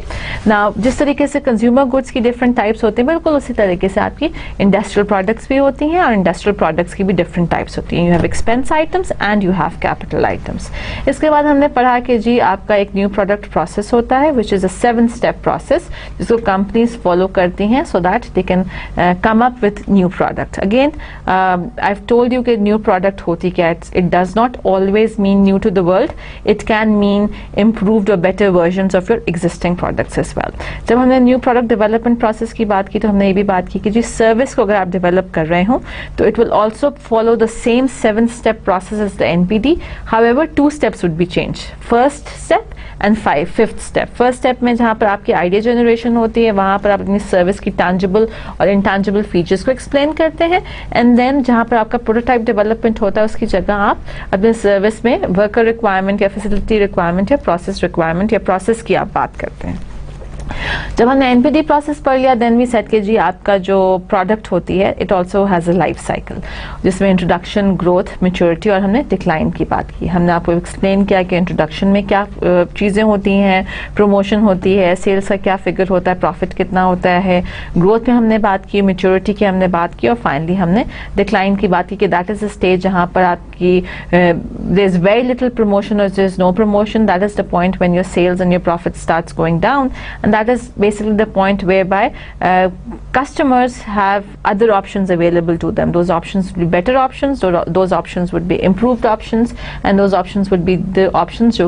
Now, जिस तरीके से consumer goods की different types होते हैं, बिल्कुल उसी तरीके से आपकी industrial products भी होती हैं, और industrial products की भी different types होती हैं. You have expense items and you have capital items. इसके बाद हमने पढ़ा कि जी आपका एक new product process होता है, which is a 7-step process, जिसको companies follow करती हैं, so that they can come up with new product. Again, I've told you कि new product होती क्या है. It does not always mean new to the world. It can mean improved or better versions of your existing products as well. जब हमने new product development process की बात की तो हमने ये भी बात की कि जी सर्विस को अगर आप डेवलप कर रहे हो तो it will also follow the same 7-step process as the NPD. However, 2 steps would be changed. First step and 5th step. First step में जहाँ पर आपकी आइडिया जनरेशन होती है, वहाँ पर आप अपनी सर्विस की टैंजिबल और इंटैंजिबल फीचर्स को एक्सप्लेन करते हैं, एंड देन जहाँ पर आपका प्रोटोटाइप डेवलपमेंट होता है उसकी जगह आप अपने सर्विस में वर्कर रिक्वायरमेंट या फैसिलिटी रिक्वायरमेंट या प्रोसेस रिक्वायरमेंट या प्रोसेस की आप बात करते हैं. जब हमने एनपीडी प्रोसेस पढ़ लिया, देन वी सेट कि जी आपका जो प्रोडक्ट होती है it also has a life cycle, जिसमें इंट्रोडक्शन, ग्रोथ, मैच्योरिटी और हमने डिक्लाइन की बात की. हमने आपको एक्सप्लेन किया कि इंट्रोडक्शन में क्या चीज़ें होती हैं, प्रमोशन होती है, सेल्स का क्या फिगर होता है, प्रॉफिट कितना होता है, ग्रोथ में हमने बात की, मैच्योरिटी की हमने बात की, और फाइनली हमने डिक्लाइन की बात की कि दैट इज़ अ स्टेज जहाँ पर आपकी there is very little promotion और there is no promotion. That is the point when your sales and your profit starts going down, and that is basically the point whereby customers have other options available to them. Those options would be better options, those options would be improved options, and those options would be the options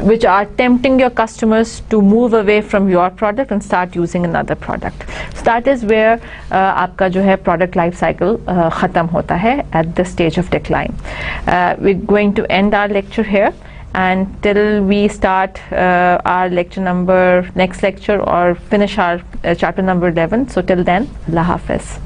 which are tempting your customers to move away from your product and start using another product. So that is where aapka jo hai product life cycle khatam hota hai at this stage of decline. We're going to end our lecture here, and till we start our next lecture or finish our chapter number 11. So till then, Allah Hafiz.